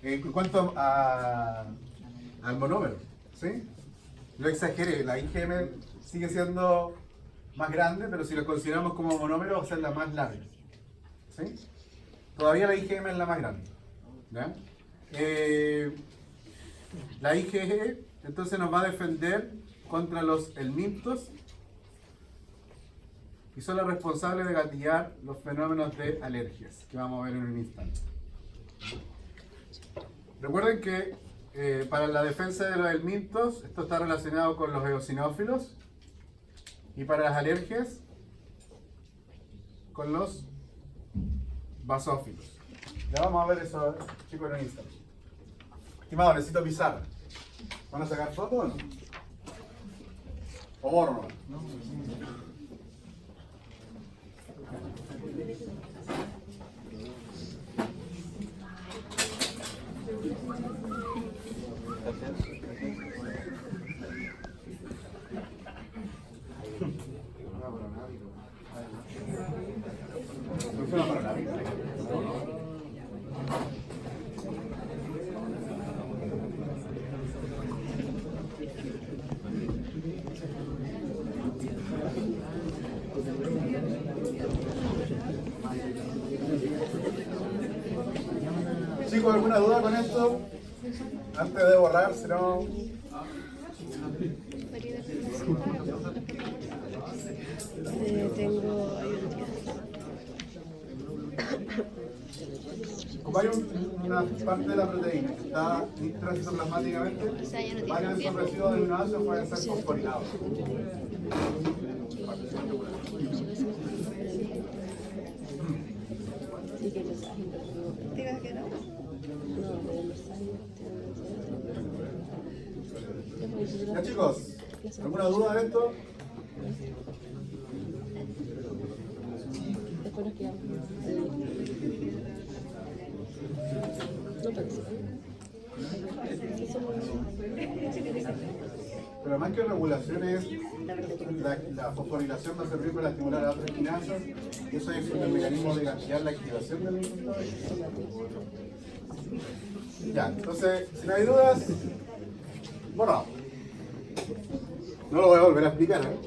En cuanto al monómero, ¿sí? Lo exageré, la IgM sigue siendo más grande, pero si lo consideramos como monómero va a ser la más larga, ¿sí? Todavía la IgM es la más grande, ¿ya? La IgE entonces nos va a defender contra los helmintos y son las responsables de gatillar los fenómenos de alergias que vamos a ver en un instante. Recuerden que para la defensa de los helmintos esto está relacionado con los eosinófilos y para las alergias con los basófilos. Ya vamos a ver eso, chicos, en un instante. Estimado, necesito pizarra. ¿Van a sacar fotos o no? ¿O borro no? Funciona para la vida. Chicos, ¿alguna duda con esto? Antes de borrar, si no... Tengo Como hay una parte de la proteína que está intracitoplasmáticamente, varios de esos residuos de aminoácidos pueden ser fosforilados. ¿Digas que no? Ya chicos, ¿alguna duda de esto? Después nos quedamos. No pensé. Pero más que regulación es la fosforilación va a servir para estimular a otros quinasas y eso es el mecanismo de gatillar la activación del linfocito. Ya, entonces, si no hay dudas, borrado. No lo voy a volver a explicar, ¿eh?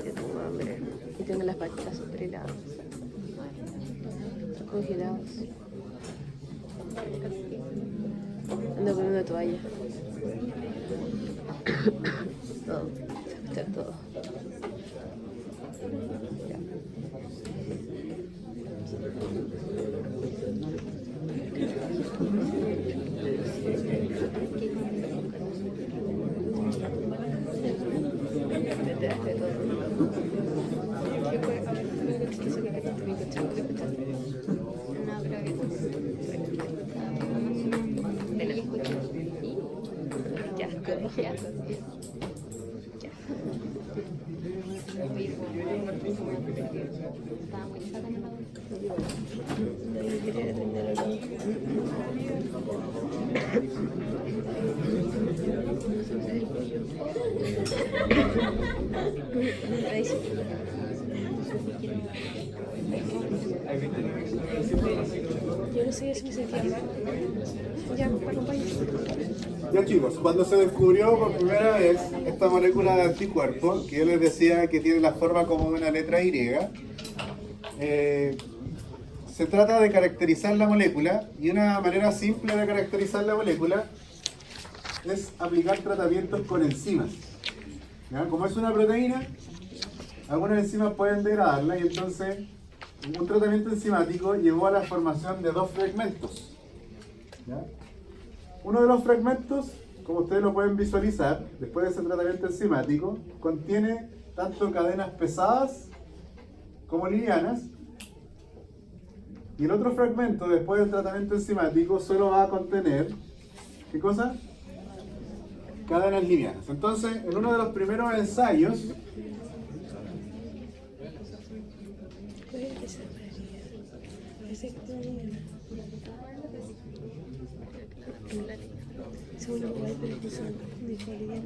Yo tengo hambre y tengo las patitas súper heladas, congelados. Ando con una toalla. Todo, está todo. Ya. Detrás de todo. ¿Qué fue? Eso que te vi con chaco, ¿qué escuchaste? No, creo que de lo que escuché. Qué asco, qué asco. Ya. Estaba muy chata en la quería atender a yo no sé si me sentía mal. Ya, acompañe. Ya chicos, cuando se descubrió por primera vez esta molécula de anticuerpo, que yo les decía que tiene la forma como una letra Y, se trata de caracterizar la molécula y una manera simple de caracterizar la molécula es aplicar tratamientos con enzimas. ¿Ya? Como es una proteína, algunas enzimas pueden degradarla y entonces un tratamiento enzimático llevó a la formación de dos fragmentos. ¿Ya? Uno de los fragmentos, como ustedes lo pueden visualizar, después de ese tratamiento enzimático, contiene tanto cadenas pesadas como livianas. Y el otro fragmento, después del tratamiento enzimático, solo va a contener, ¿qué cosa? Cadenas livianas. Entonces, en uno de los primeros ensayos,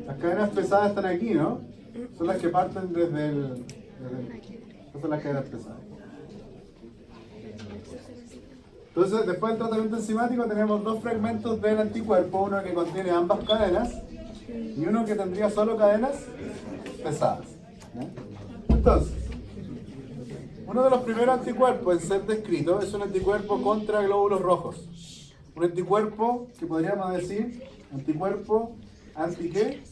las cadenas pesadas están aquí, ¿no? Son las que parten desde el... Estas son las cadenas pesadas. Entonces, después del tratamiento enzimático tenemos dos fragmentos del anticuerpo, uno que contiene ambas cadenas y uno que tendría solo cadenas pesadas. ¿Ya? Entonces, uno de los primeros anticuerpos en ser descrito es un anticuerpo contra glóbulos rojos. Un anticuerpo que podríamos decir, anticuerpo anti ¿qué?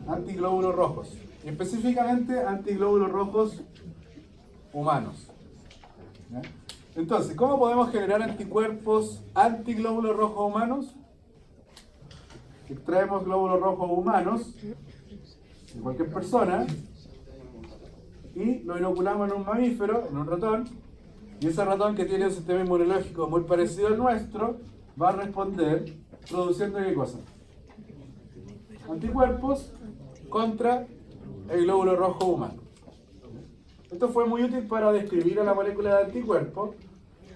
Antiglóbulos rojos. Y específicamente antiglóbulos rojos humanos. ¿Ya? Entonces, ¿cómo podemos generar anticuerpos antiglóbulos rojos humanos? Extraemos glóbulos rojos humanos de cualquier persona y lo inoculamos en un mamífero, en un ratón, y ese ratón, que tiene un sistema inmunológico muy parecido al nuestro, va a responder produciendo ¿qué cosa? Anticuerpos contra el glóbulo rojo humano. Esto fue muy útil para describir a la molécula de anticuerpo,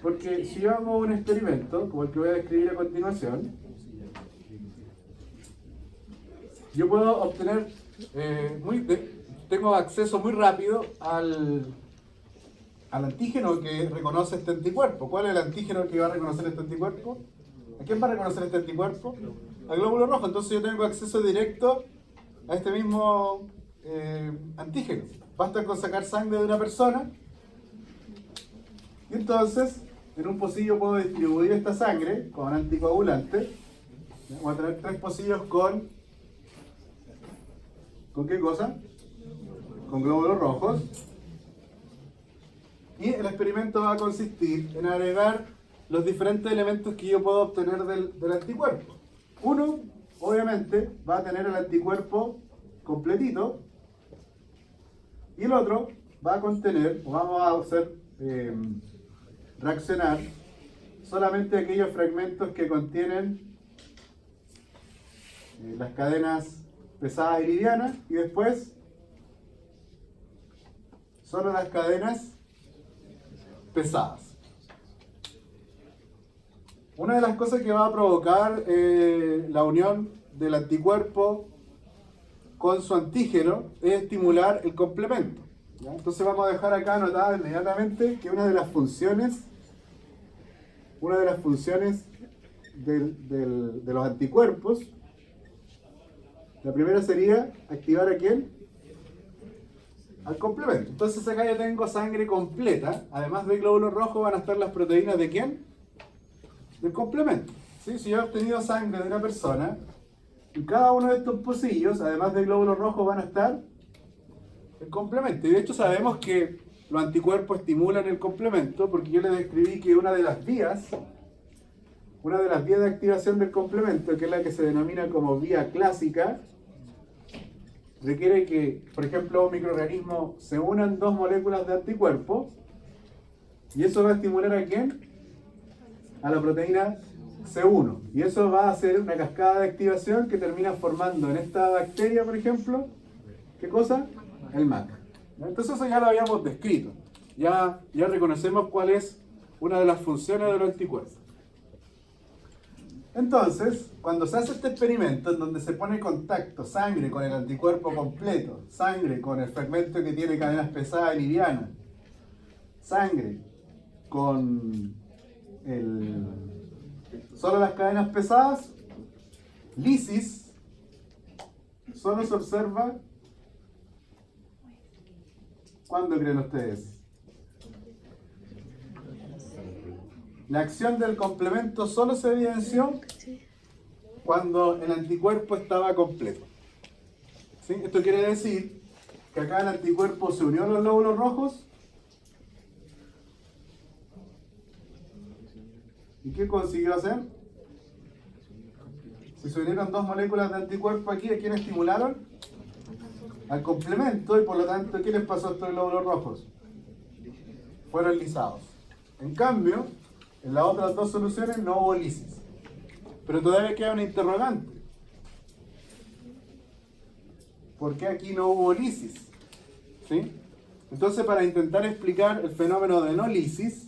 porque si yo hago un experimento, como el que voy a describir a continuación, yo puedo obtener, tengo acceso muy rápido al antígeno que reconoce este anticuerpo. ¿Cuál es el antígeno que va a reconocer este anticuerpo? ¿A quién va a reconocer este anticuerpo? Al glóbulo rojo. Entonces yo tengo acceso directo a este mismo antígeno. Basta con sacar sangre de una persona y entonces en un pocillo puedo distribuir esta sangre con anticoagulante. Voy a tener 3 pocillos ¿con qué cosa? Con glóbulos rojos. Y el experimento va a consistir en agregar los diferentes elementos que yo puedo obtener del anticuerpo. Uno, obviamente, va a tener el anticuerpo completito. Y el otro va a contener, o vamos a hacer reaccionar solamente aquellos fragmentos que contienen las cadenas pesadas y livianas, y después solo las cadenas pesadas. Una de las cosas que va a provocar la unión del anticuerpo con su antígeno es estimular el complemento. ¿Ya? Entonces vamos a dejar acá anotado inmediatamente que una de las funciones de los anticuerpos, la primera sería activar ¿a quién? Al complemento. Entonces acá ya tengo sangre completa. Además de glóbulos rojos van a estar las proteínas ¿de quién? Del complemento. ¿Sí? Si yo he obtenido sangre de una persona, y cada uno de estos pocillos, además de glóbulos rojos, van a estar el complemento. Y de hecho sabemos que los anticuerpos estimulan el complemento, porque yo les describí que una de las vías de activación del complemento, que es la que se denomina como vía clásica, requiere que, por ejemplo, un microorganismo se unan 2 moléculas de anticuerpo, y eso va a estimular ¿a quién? A la proteína C1. Y eso va a hacer una cascada de activación que termina formando en esta bacteria, por ejemplo, ¿qué cosa? El MAC. Entonces eso ya lo habíamos descrito. Ya reconocemos cuál es una de las funciones de los anticuerpos. Entonces, cuando se hace este experimento en donde se pone en contacto sangre con el anticuerpo completo, sangre con el fragmento que tiene cadenas pesadas y livianas, sangre con solo las cadenas pesadas, lisis, solo se observa, ¿cuándo creen ustedes? La acción del complemento solo se evidenció cuando el anticuerpo estaba completo. ¿Sí? Esto quiere decir que acá el anticuerpo se unió a los glóbulos rojos. ¿Y qué consiguió hacer? Si se unieron dos moléculas de anticuerpo aquí, ¿a quién estimularon? Al complemento, y por lo tanto, ¿qué les pasó a estos glóbulos rojos? Fueron lisados. En cambio, en las otras dos soluciones no hubo lisis. Pero todavía queda una interrogante. ¿Por qué aquí no hubo lisis? ¿Sí? Entonces, para intentar explicar el fenómeno de no lisis,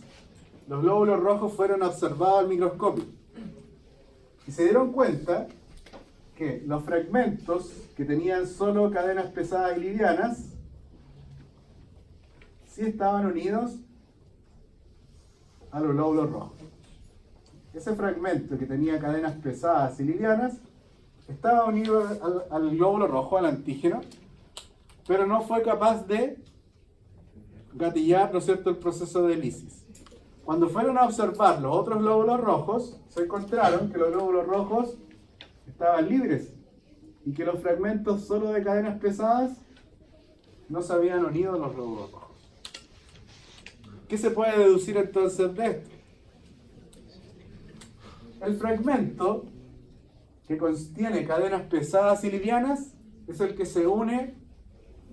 los glóbulos rojos fueron observados al microscopio. Y se dieron cuenta que los fragmentos que tenían solo cadenas pesadas y livianas sí estaban unidos a los glóbulos rojos. Ese fragmento que tenía cadenas pesadas y livianas estaba unido al glóbulo rojo, al antígeno, pero no fue capaz de gatillar, ¿no es cierto?, el proceso de lisis. Cuando fueron a observar los otros glóbulos rojos, se encontraron que los glóbulos rojos estaban libres y que los fragmentos solo de cadenas pesadas no se habían unido a los glóbulos rojos. ¿Qué se puede deducir entonces de esto? El fragmento que contiene cadenas pesadas y livianas es el que se une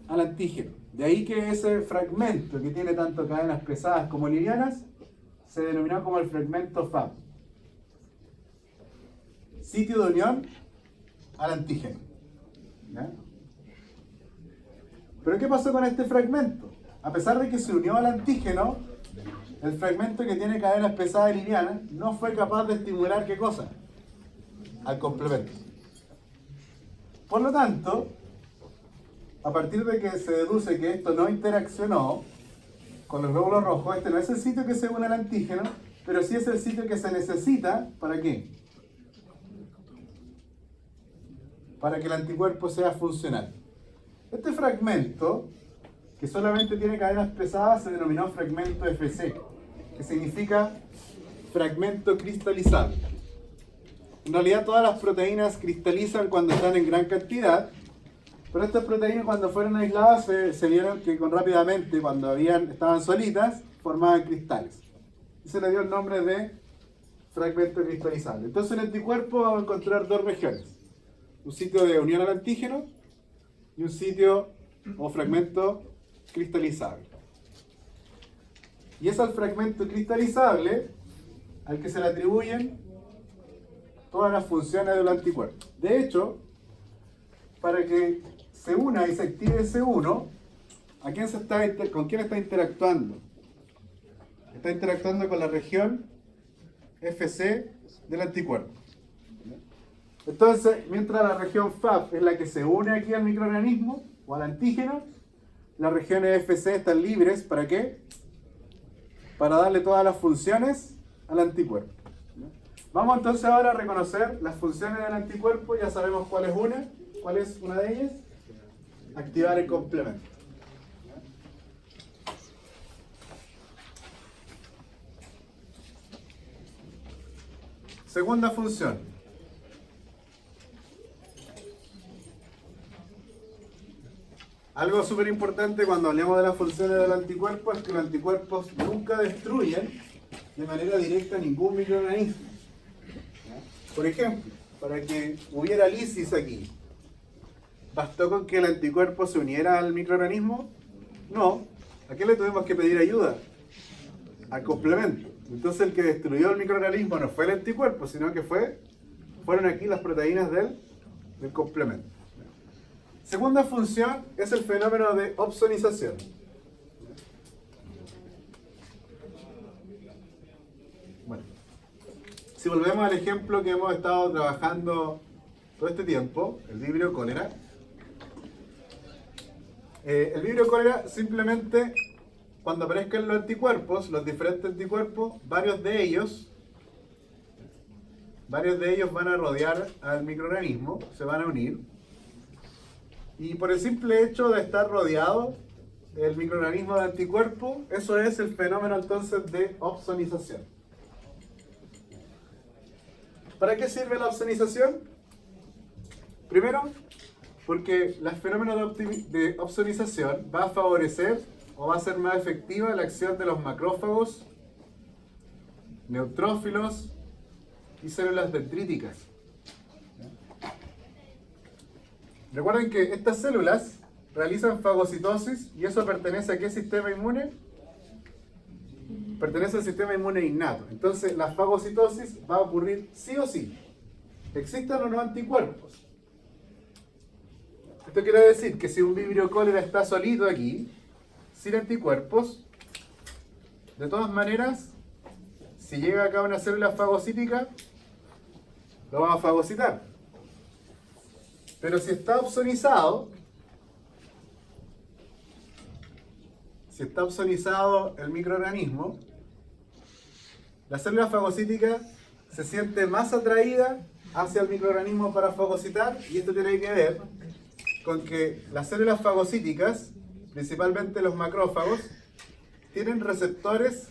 al antígeno. De ahí que ese fragmento que tiene tanto cadenas pesadas como livianas se denominó como el fragmento Fab. Sitio de unión al antígeno. ¿Ya? Pero ¿qué pasó con este fragmento? A pesar de que se unió al antígeno, el fragmento que tiene cadenas pesadas y livianas no fue capaz de estimular ¿qué cosa? Al complemento. Por lo tanto, a partir de que se deduce que esto no interaccionó con los glóbulos rojos, este no es el sitio que se une al antígeno, pero sí es el sitio que se necesita, ¿para qué? Para que el anticuerpo sea funcional. Este fragmento, que solamente tiene cadenas pesadas, se denominó fragmento FC, que significa fragmento cristalizable. En realidad todas las proteínas cristalizan cuando están en gran cantidad, pero estas proteínas cuando fueron aisladas se vieron que rápidamente, cuando estaban solitas, formaban cristales. Y se le dio el nombre de fragmento cristalizable. Entonces en el anticuerpo vamos a encontrar dos regiones. Un sitio de unión al antígeno y un sitio o fragmento cristalizable. Y es al fragmento cristalizable al que se le atribuyen todas las funciones del anticuerpo. De hecho, para que se una y se active ese 1, ¿con quién está interactuando? Está interactuando con la región FC del anticuerpo. Entonces, mientras la región FAB es la que se une aquí al microorganismo o al antígeno, las regiones FC están libres, ¿para qué? Para darle todas las funciones al anticuerpo. Vamos entonces ahora a reconocer las funciones del anticuerpo. Ya sabemos cuál es una de ellas. Activar el complemento. Segunda función. Algo súper importante cuando hablemos de las funciones del anticuerpo es que los anticuerpos nunca destruyen de manera directa ningún microorganismo. Por ejemplo, para que hubiera lisis aquí, ¿bastó con que el anticuerpo se uniera al microorganismo? No. ¿A qué le tuvimos que pedir ayuda? Al complemento. Entonces el que destruyó el microorganismo no fue el anticuerpo, sino que fueron aquí las proteínas del complemento. Segunda función es el fenómeno de opsonización. Bueno, si volvemos al ejemplo que hemos estado trabajando todo este tiempo, el vibrio cólera. El vibrio cólera simplemente, cuando aparezcan los anticuerpos, los diferentes anticuerpos, varios de ellos van a rodear al microorganismo, se van a unir. Y por el simple hecho de estar rodeado el microorganismo de anticuerpo, eso es el fenómeno entonces de opsonización. ¿Para qué sirve la opsonización? Primero, Porque el fenómeno de opsonización va a favorecer o va a ser más efectiva la acción de los macrófagos, neutrófilos y células dendríticas. Recuerden que estas células realizan fagocitosis y eso pertenece a qué sistema inmune? Pertenece al sistema inmune innato. Entonces la fagocitosis va a ocurrir sí o sí, existan o no anticuerpos. Esto quiere decir que si un vibrio cólera está solito aquí, sin anticuerpos, de todas maneras, si llega acá una célula fagocítica, lo va a fagocitar. Pero si está opsonizado, el microorganismo, la célula fagocítica se siente más atraída hacia el microorganismo para fagocitar, y esto tiene que ver con que las células fagocíticas, principalmente los macrófagos, tienen receptores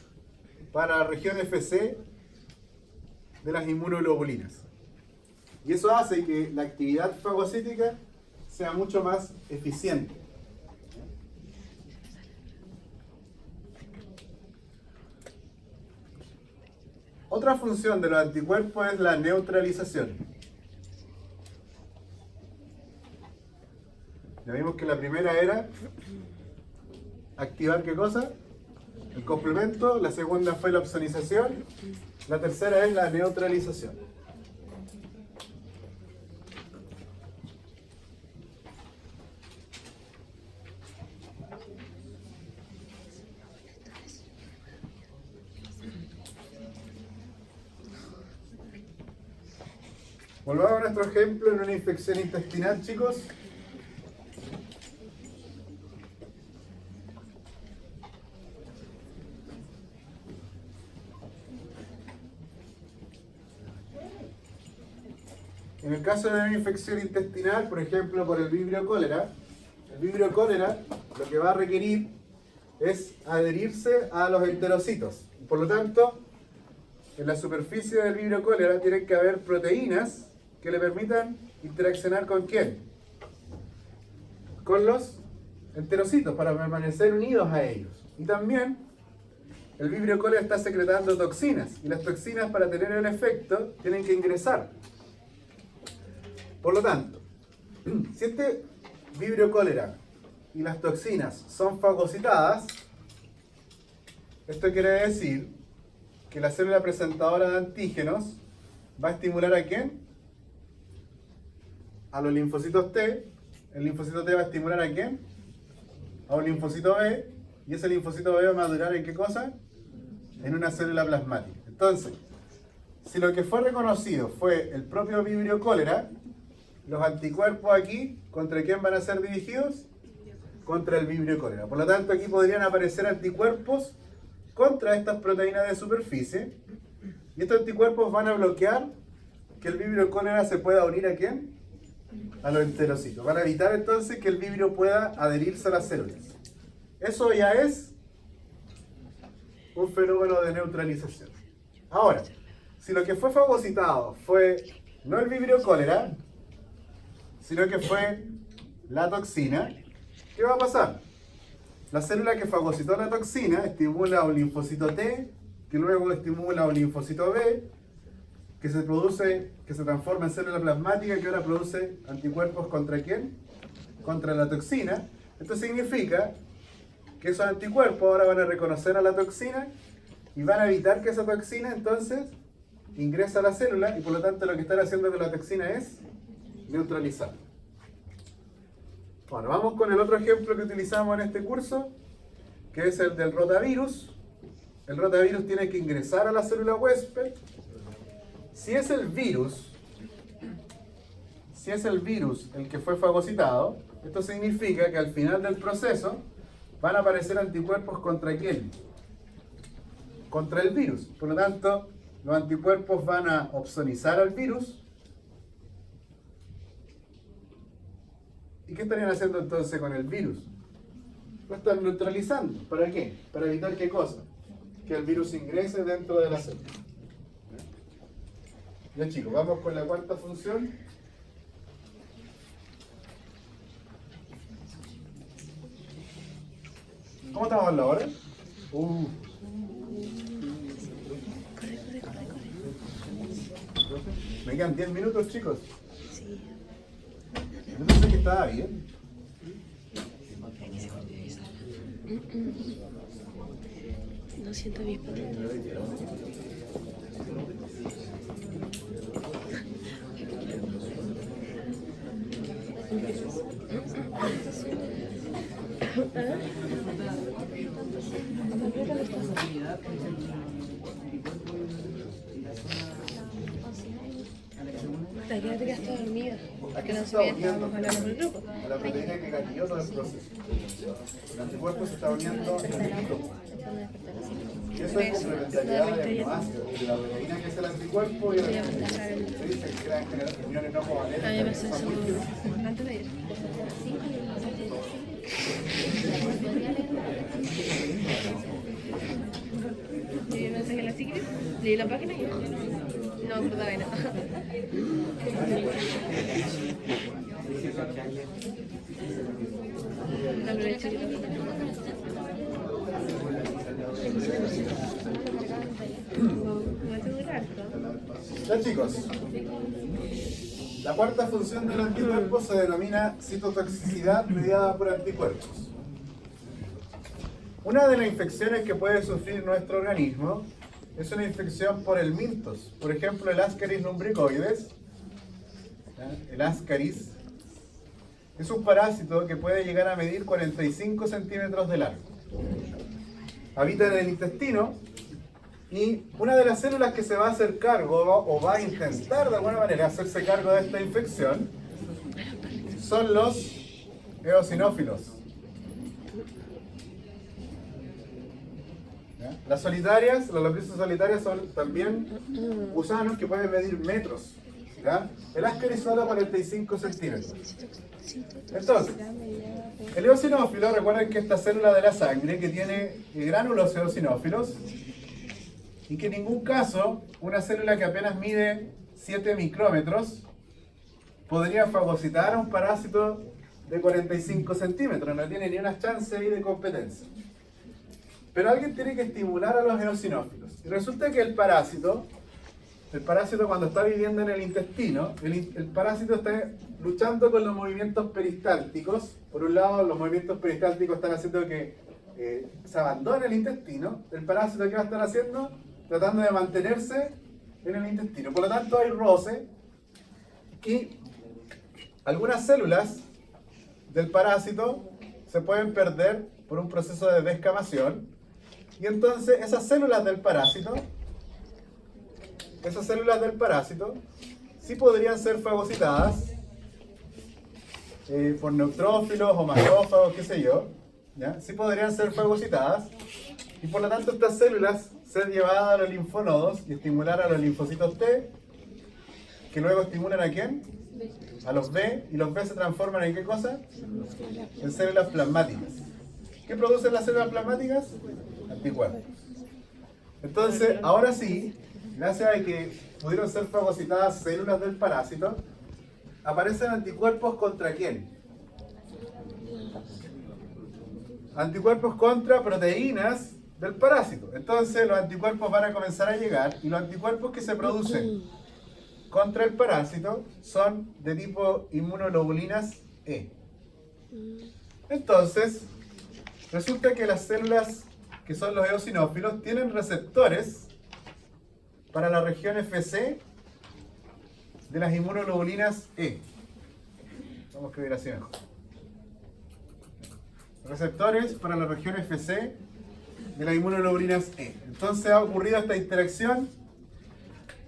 para la región FC de las inmunoglobulinas. Y eso hace que la actividad fagocítica sea mucho más eficiente. Otra función de los anticuerpos es la neutralización. Ya vimos que la primera era activar ¿qué cosa? El complemento. La segunda fue la opsonización. La tercera es la neutralización. Volvamos a nuestro ejemplo en una infección intestinal, chicos. En el caso de una infección intestinal, por ejemplo, por el vibrio cólera lo que va a requerir es adherirse a los enterocitos. Por lo tanto, en la superficie del vibrio cólera tienen que haber proteínas que le permitan interaccionar ¿con quién? Con los enterocitos, para permanecer unidos a ellos. Y también el vibrio cólera está secretando toxinas, y las toxinas, para tener el efecto, tienen que ingresar. Por lo tanto, si este vibrio cólera y las toxinas son fagocitadas, esto quiere decir que la célula presentadora de antígenos va a estimular ¿a quién? A los linfocitos T. El linfocito T va a estimular ¿a quién? A un linfocito B. Y ese linfocito B va a madurar ¿en qué cosa? En una célula plasmática. Entonces, si lo que fue reconocido fue el propio vibrio cólera, los anticuerpos aquí, ¿contra quién van a ser dirigidos? Contra el vibrio cólera. Por lo tanto, aquí podrían aparecer anticuerpos contra estas proteínas de superficie, y estos anticuerpos van a bloquear que el vibrio cólera se pueda unir ¿a quién? A los enterocitos. Van a evitar entonces que el vibrio pueda adherirse a las células. Eso ya es un fenómeno de neutralización. Ahora, si lo que fue fagocitado fue no el vibrio cólera, sino que fue la toxina, ¿qué va a pasar? La célula que fagocitó la toxina estimula a un linfocito T, que luego estimula a un linfocito B, que se transforma en célula plasmática, que ahora produce anticuerpos ¿contra quién? Contra la toxina. Esto significa que esos anticuerpos ahora van a reconocer a la toxina y van a evitar que esa toxina entonces ingrese a la célula, y por lo tanto lo que están haciendo con la toxina es neutralizar. Bueno, vamos con el otro ejemplo que utilizamos en este curso, que es el del rotavirus. El rotavirus tiene que ingresar a la célula huésped. Si es el virus el que fue fagocitado, esto significa que al final del proceso van a aparecer anticuerpos ¿contra quién? Contra el virus. Por lo tanto, los anticuerpos van a opsonizar al virus. ¿Y qué estarían haciendo entonces con el virus? Lo están neutralizando. ¿Para qué? Para evitar ¿qué cosa? Que el virus ingrese dentro de la célula. Ya chicos, vamos con la cuarta función. ¿Cómo estamos en la hora? Corre, corre, corre, corre. Me quedan 10 minutos, chicos. Sí. Yo pensé que estaba bien. No siento mis patitas. ¿A qué hora te quedaste dormida? Porque no sabía que estábamos hablando con el grupo. A la proteína que gatilló todo el proceso. El anticuerpo se está uniendo en el grupo. Y eso es complementariedad de aminoácidos, de la proteína que es el anticuerpo y el anticuerpo. Se dice que crean uniones no covalentes. A mí me pasó eso antes de ir. Leí el mensaje en la Secret, leí la página y no me acordaba de nada. Aprovecho que me hace muy raro. Ya, chicos, la cuarta función del anticuerpo se denomina citotoxicidad mediada por anticuerpos. Una de las infecciones que puede sufrir nuestro organismo es una infección por el miltos, por ejemplo el Ascaris lumbricoides. El Ascaris es un parásito que puede llegar a medir 45 centímetros de largo. Habita en el intestino y una de las células que se va a hacer cargo o va a intentar de alguna manera hacerse cargo de esta infección son los eosinófilos. ¿Ya? Las solitarias, las lombrices solitarias son también gusanos que pueden medir metros. ¿Ya? El Ascaris solo 45 centímetros. Entonces, el eosinófilo, recuerden que esta célula de la sangre que tiene gránulos eosinófilos y que en ningún caso una célula que apenas mide 7 micrómetros podría fagocitar a un parásito de 45 centímetros, no tiene ni una chance ahí de competencia. Pero alguien tiene que estimular a los eosinófilos. Y resulta que el parásito cuando está viviendo en el intestino, el parásito está luchando con los movimientos peristálticos. Por un lado, los movimientos peristálticos están haciendo que se abandone el intestino. El parásito, ¿qué va a estar haciendo? Tratando de mantenerse en el intestino. Por lo tanto, hay roce y algunas células del parásito se pueden perder por un proceso de descamación. Y entonces esas células del parásito sí podrían ser fagocitadas por neutrófilos o macrófagos, qué sé yo, ¿ya? Sí podrían ser fagocitadas y por lo tanto estas células ser llevadas a los linfonodos y estimular a los linfocitos T, que luego estimulan ¿a quién? A los B, y los B se transforman ¿en qué cosa? En células plasmáticas. ¿Qué producen las células plasmáticas? Anticuerpos. Entonces, ahora sí, gracias a que pudieron ser fagocitadas células del parásito, aparecen anticuerpos ¿contra quién? Anticuerpos contra proteínas del parásito. Entonces los anticuerpos van a comenzar a llegar y los anticuerpos que se producen contra el parásito son de tipo inmunoglobulinas E. Entonces, resulta que las células que son los eosinófilos tienen receptores para la región FC de las inmunoglobulinas E. Vamos a escribir así mejor. Receptores para la región FC de las inmunoglobulinas E. Entonces ha ocurrido esta interacción.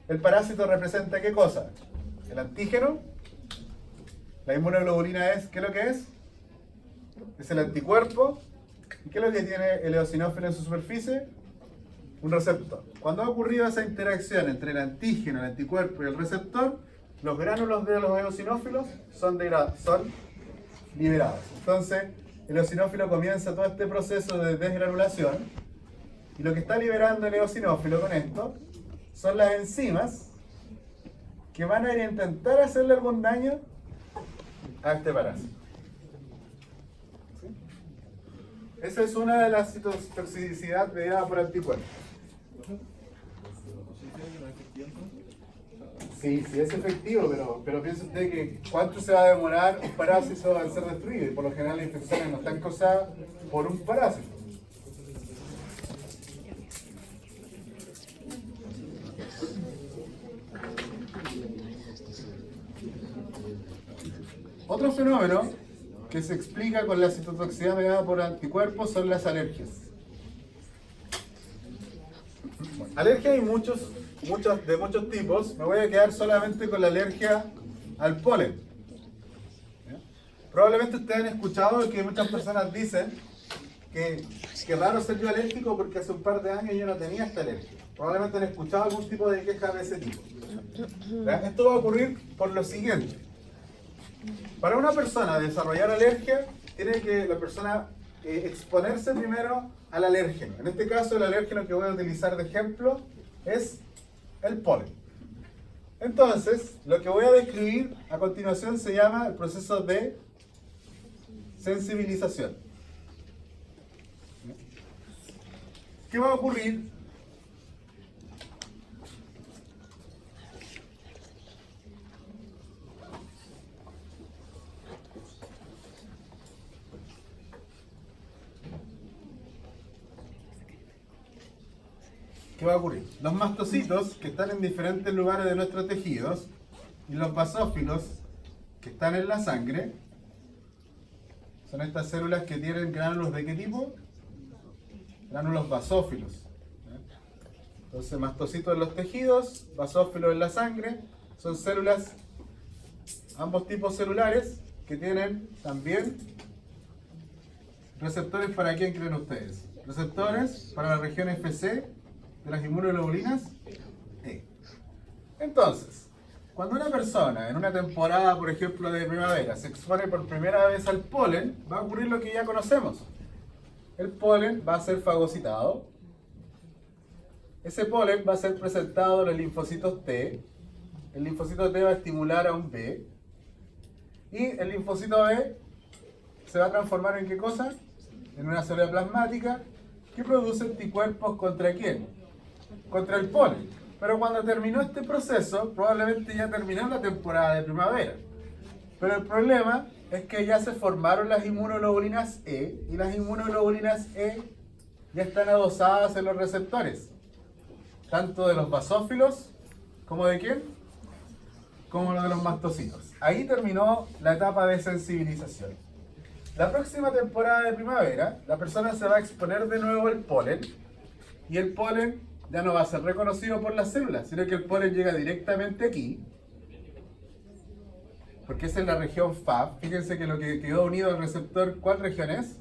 El parásito representa ¿qué cosa? El antígeno. La inmunoglobulina es, ¿qué es lo que es? Es el anticuerpo. ¿Y qué es lo que tiene el eosinófilo en su superficie? Un receptor. Cuando ha ocurrido esa interacción entre el antígeno, el anticuerpo y el receptor, los gránulos de los eosinófilos son liberados. Entonces, el eosinófilo comienza todo este proceso de desgranulación y lo que está liberando el eosinófilo con esto son las enzimas que van a ir a intentar hacerle algún daño a este parásito. ¿Sí? Esa es una de las citotoxicidad mediada por anticuerpos. Sí, sí es efectivo, pero piense usted que cuánto se va a demorar un parásito al ser destruido. Y por lo general las infecciones no están causadas por un parásito. Otro fenómeno que se explica con la citotoxicidad mediada por anticuerpos son las alergias. Alergias hay muchos tipos. Me voy a quedar solamente con la alergia al polen. ¿Ya? Probablemente ustedes han escuchado que muchas personas dicen que raro ser yo alérgico porque hace un par de años yo no tenía esta alergia. Probablemente han escuchado algún tipo de queja de ese tipo. ¿Ya? Esto va a ocurrir por lo siguiente. Para una persona desarrollar alergia, tiene que la persona exponerse primero al alérgeno. En este caso, el alérgeno que voy a utilizar de ejemplo es el polen. Entonces, lo que voy a describir a continuación se llama el proceso de sensibilización. ¿Qué va a ocurrir? ¿Qué va a ocurrir? Los mastocitos, que están en diferentes lugares de nuestros tejidos, y los basófilos, que están en la sangre, son estas células que tienen gránulos ¿de qué tipo? Gránulos basófilos. Entonces, mastocitos en los tejidos, basófilos en la sangre, son células, ambos tipos celulares, que tienen también receptores. ¿Para quién creen ustedes? Receptores para la región FC de las inmunoglobulinas E. Entonces, cuando una persona en una temporada, por ejemplo, de primavera, se expone por primera vez al polen, va a ocurrir lo que ya conocemos. El polen va a ser fagocitado. Ese polen va a ser presentado en los linfocitos T. El linfocito T va a estimular a un B. Y el linfocito B se va a transformar en ¿qué cosa? En una célula plasmática que produce anticuerpos ¿contra quién? Contra el polen. Pero cuando terminó este proceso, probablemente ya terminó la temporada de primavera. Pero el problema es que ya se formaron las inmunoglobulinas E, y las inmunoglobulinas E ya están adosadas en los receptores, tanto de los basófilos, como ¿de quién? Como los de los mastocitos. Ahí terminó la etapa de sensibilización. La próxima temporada de primavera, la persona se va a exponer de nuevo al polen, y el polen ya no va a ser reconocido por las células, sino que el polen llega directamente aquí, porque esa es la región FAB. Fíjense que lo que quedó unido al receptor, ¿cuál región es?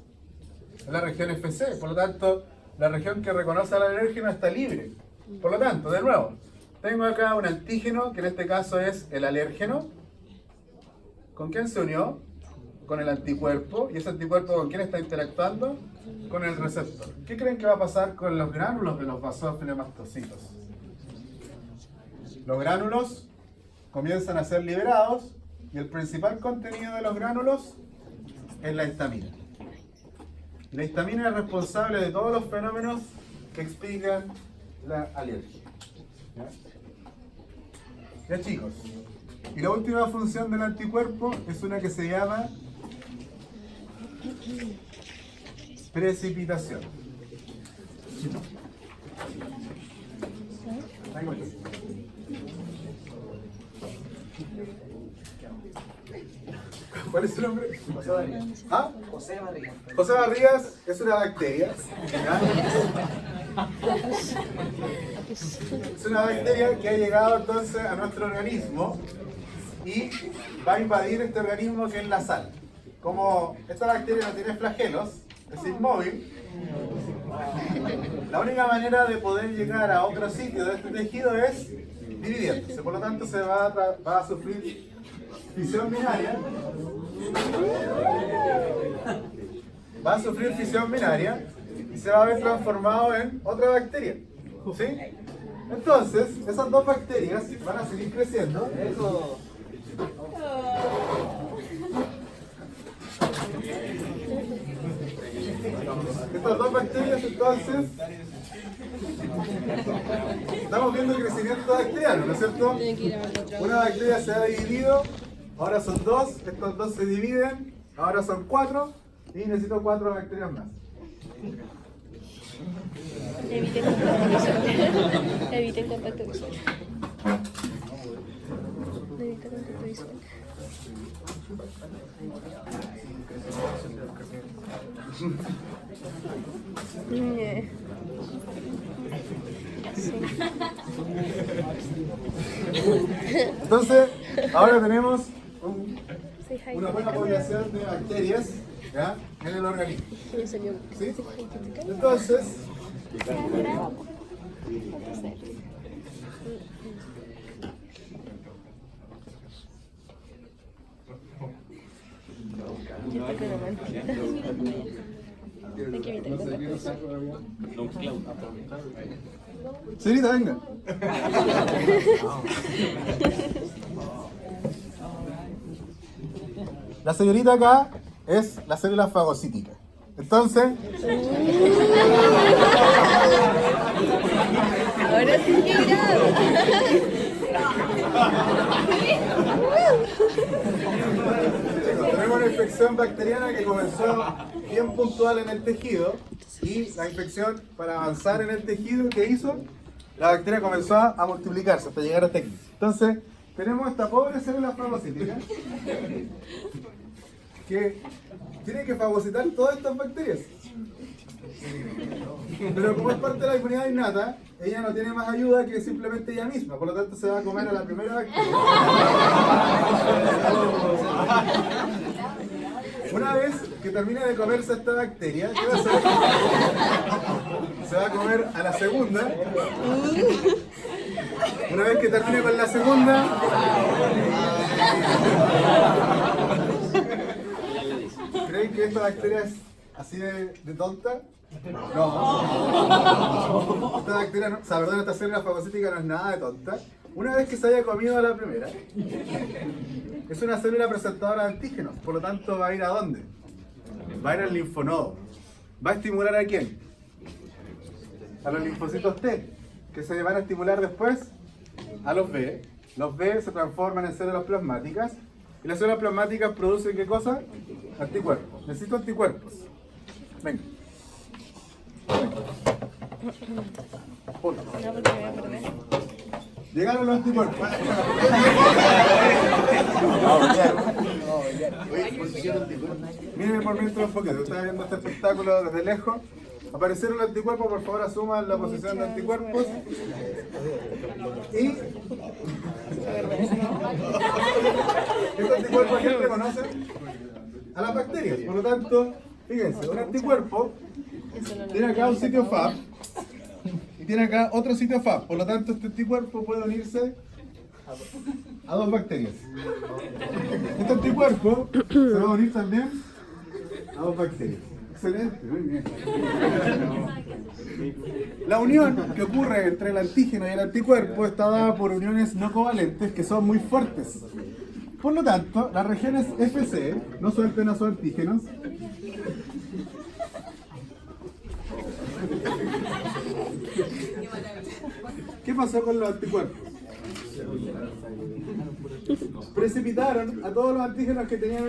Es la región FC. Por lo tanto, la región que reconoce al alérgeno está libre. Por lo tanto, de nuevo, tengo acá un antígeno, que en este caso es el alérgeno. ¿Con quién se unió? Con el anticuerpo. ¿Y ese anticuerpo con quién está interactuando? Con el receptor. ¿Qué creen que va a pasar con los gránulos de los basófilos mastocitos? Los gránulos comienzan a ser liberados, y el principal contenido de los gránulos es la histamina. La histamina es responsable de todos los fenómenos que explican la alergia. ¿Ya chicos? Y la última función del anticuerpo es una que se llama precipitación. ¿Cuál es su nombre? José Barrigas. ¿Ah? José Barrigas. José Barrigas es una bacteria. ¿Ya? Es una bacteria que ha llegado entonces a nuestro organismo y va a invadir este organismo que es la sal. Como esta bacteria no tiene flagelos, es inmóvil, la única manera de poder llegar a otro sitio de este tejido es dividiéndose. Por lo tanto, se va a sufrir fisión binaria. Va a sufrir fisión binaria y se va a ver transformado en otra bacteria. ¿Sí? Entonces, esas dos bacterias van a seguir creciendo. Estas dos bacterias, entonces, estamos viendo el crecimiento bacteriano, ¿no es cierto? Tiene que ir a ver la otra. Una bacteria se ha dividido, ahora son dos, estos dos se dividen, ahora son 4, y necesito 4 bacterias más. Eviten contacto visual. Eviten contacto visual. Evita contacto visual. Sí. Entonces, ahora tenemos Say hi. una buena población de bacterias, ¿ya?, en el organismo. Me salió. ¿Sí? Entonces, Yo estoy con la mantita. Hay que evitar contacto visual. señorita, venga. La señorita acá es la célula fagocítica. Entonces, Ahora sí que grabo. tenemos una infección bacteriana que comenzó bien puntual en el tejido, y la infección, para avanzar en el tejido, ¿qué hizo? La bacteria comenzó a multiplicarse hasta llegar hasta aquí. Entonces, tenemos esta pobre célula fagocítica que tiene que fagocitar todas estas bacterias. Pero como es parte de la inmunidad innata, ella no tiene más ayuda que simplemente ella misma, por lo tanto se va a comer a la primera bacteria. Una vez que termine de comerse esta bacteria, ¿qué va a hacer? Se va a comer a la segunda. Una vez que termine con la segunda, ¿creen que esta bacteria es así de tonta? No. Esta bacteria, no, o sea, perdón, esta célula fagocítica no es nada de tonta. Una vez que se haya comido a la primera, es una célula presentadora de antígenos, por lo tanto va a ir ¿a dónde? Va a ir al linfonodo. ¿Va a estimular a quién? A los linfocitos T, que se van a estimular después a los B. Los B se transforman en células plasmáticas, y las células plasmáticas producen ¿qué cosa? Anticuerpos. Necesito anticuerpos. Venga. Punto. No, porque me voy a perder. Llegaron los anticuerpos. Miren por mientras un poquito. Ustedes viendo este espectáculo desde lejos. Aparecieron los anticuerpos, por favor asuman la posición de anticuerpos. Y estos anticuerpos, ¿a quién reconocen? A las bacterias. Por lo tanto, fíjense, un anticuerpo tiene acá un sitio FAB y tiene acá otro sitio FAB. Por lo tanto, este anticuerpo puede unirse a dos bacterias. Este anticuerpo se va a unir también a dos bacterias. Excelente, muy bien. La unión que ocurre entre el antígeno y el anticuerpo está dada por uniones no covalentes que son muy fuertes. Por lo tanto, las regiones FC no suelten a sus antígenos. ¿Qué pasó con los anticuerpos? Precipitaron a todos los antígenos que tenían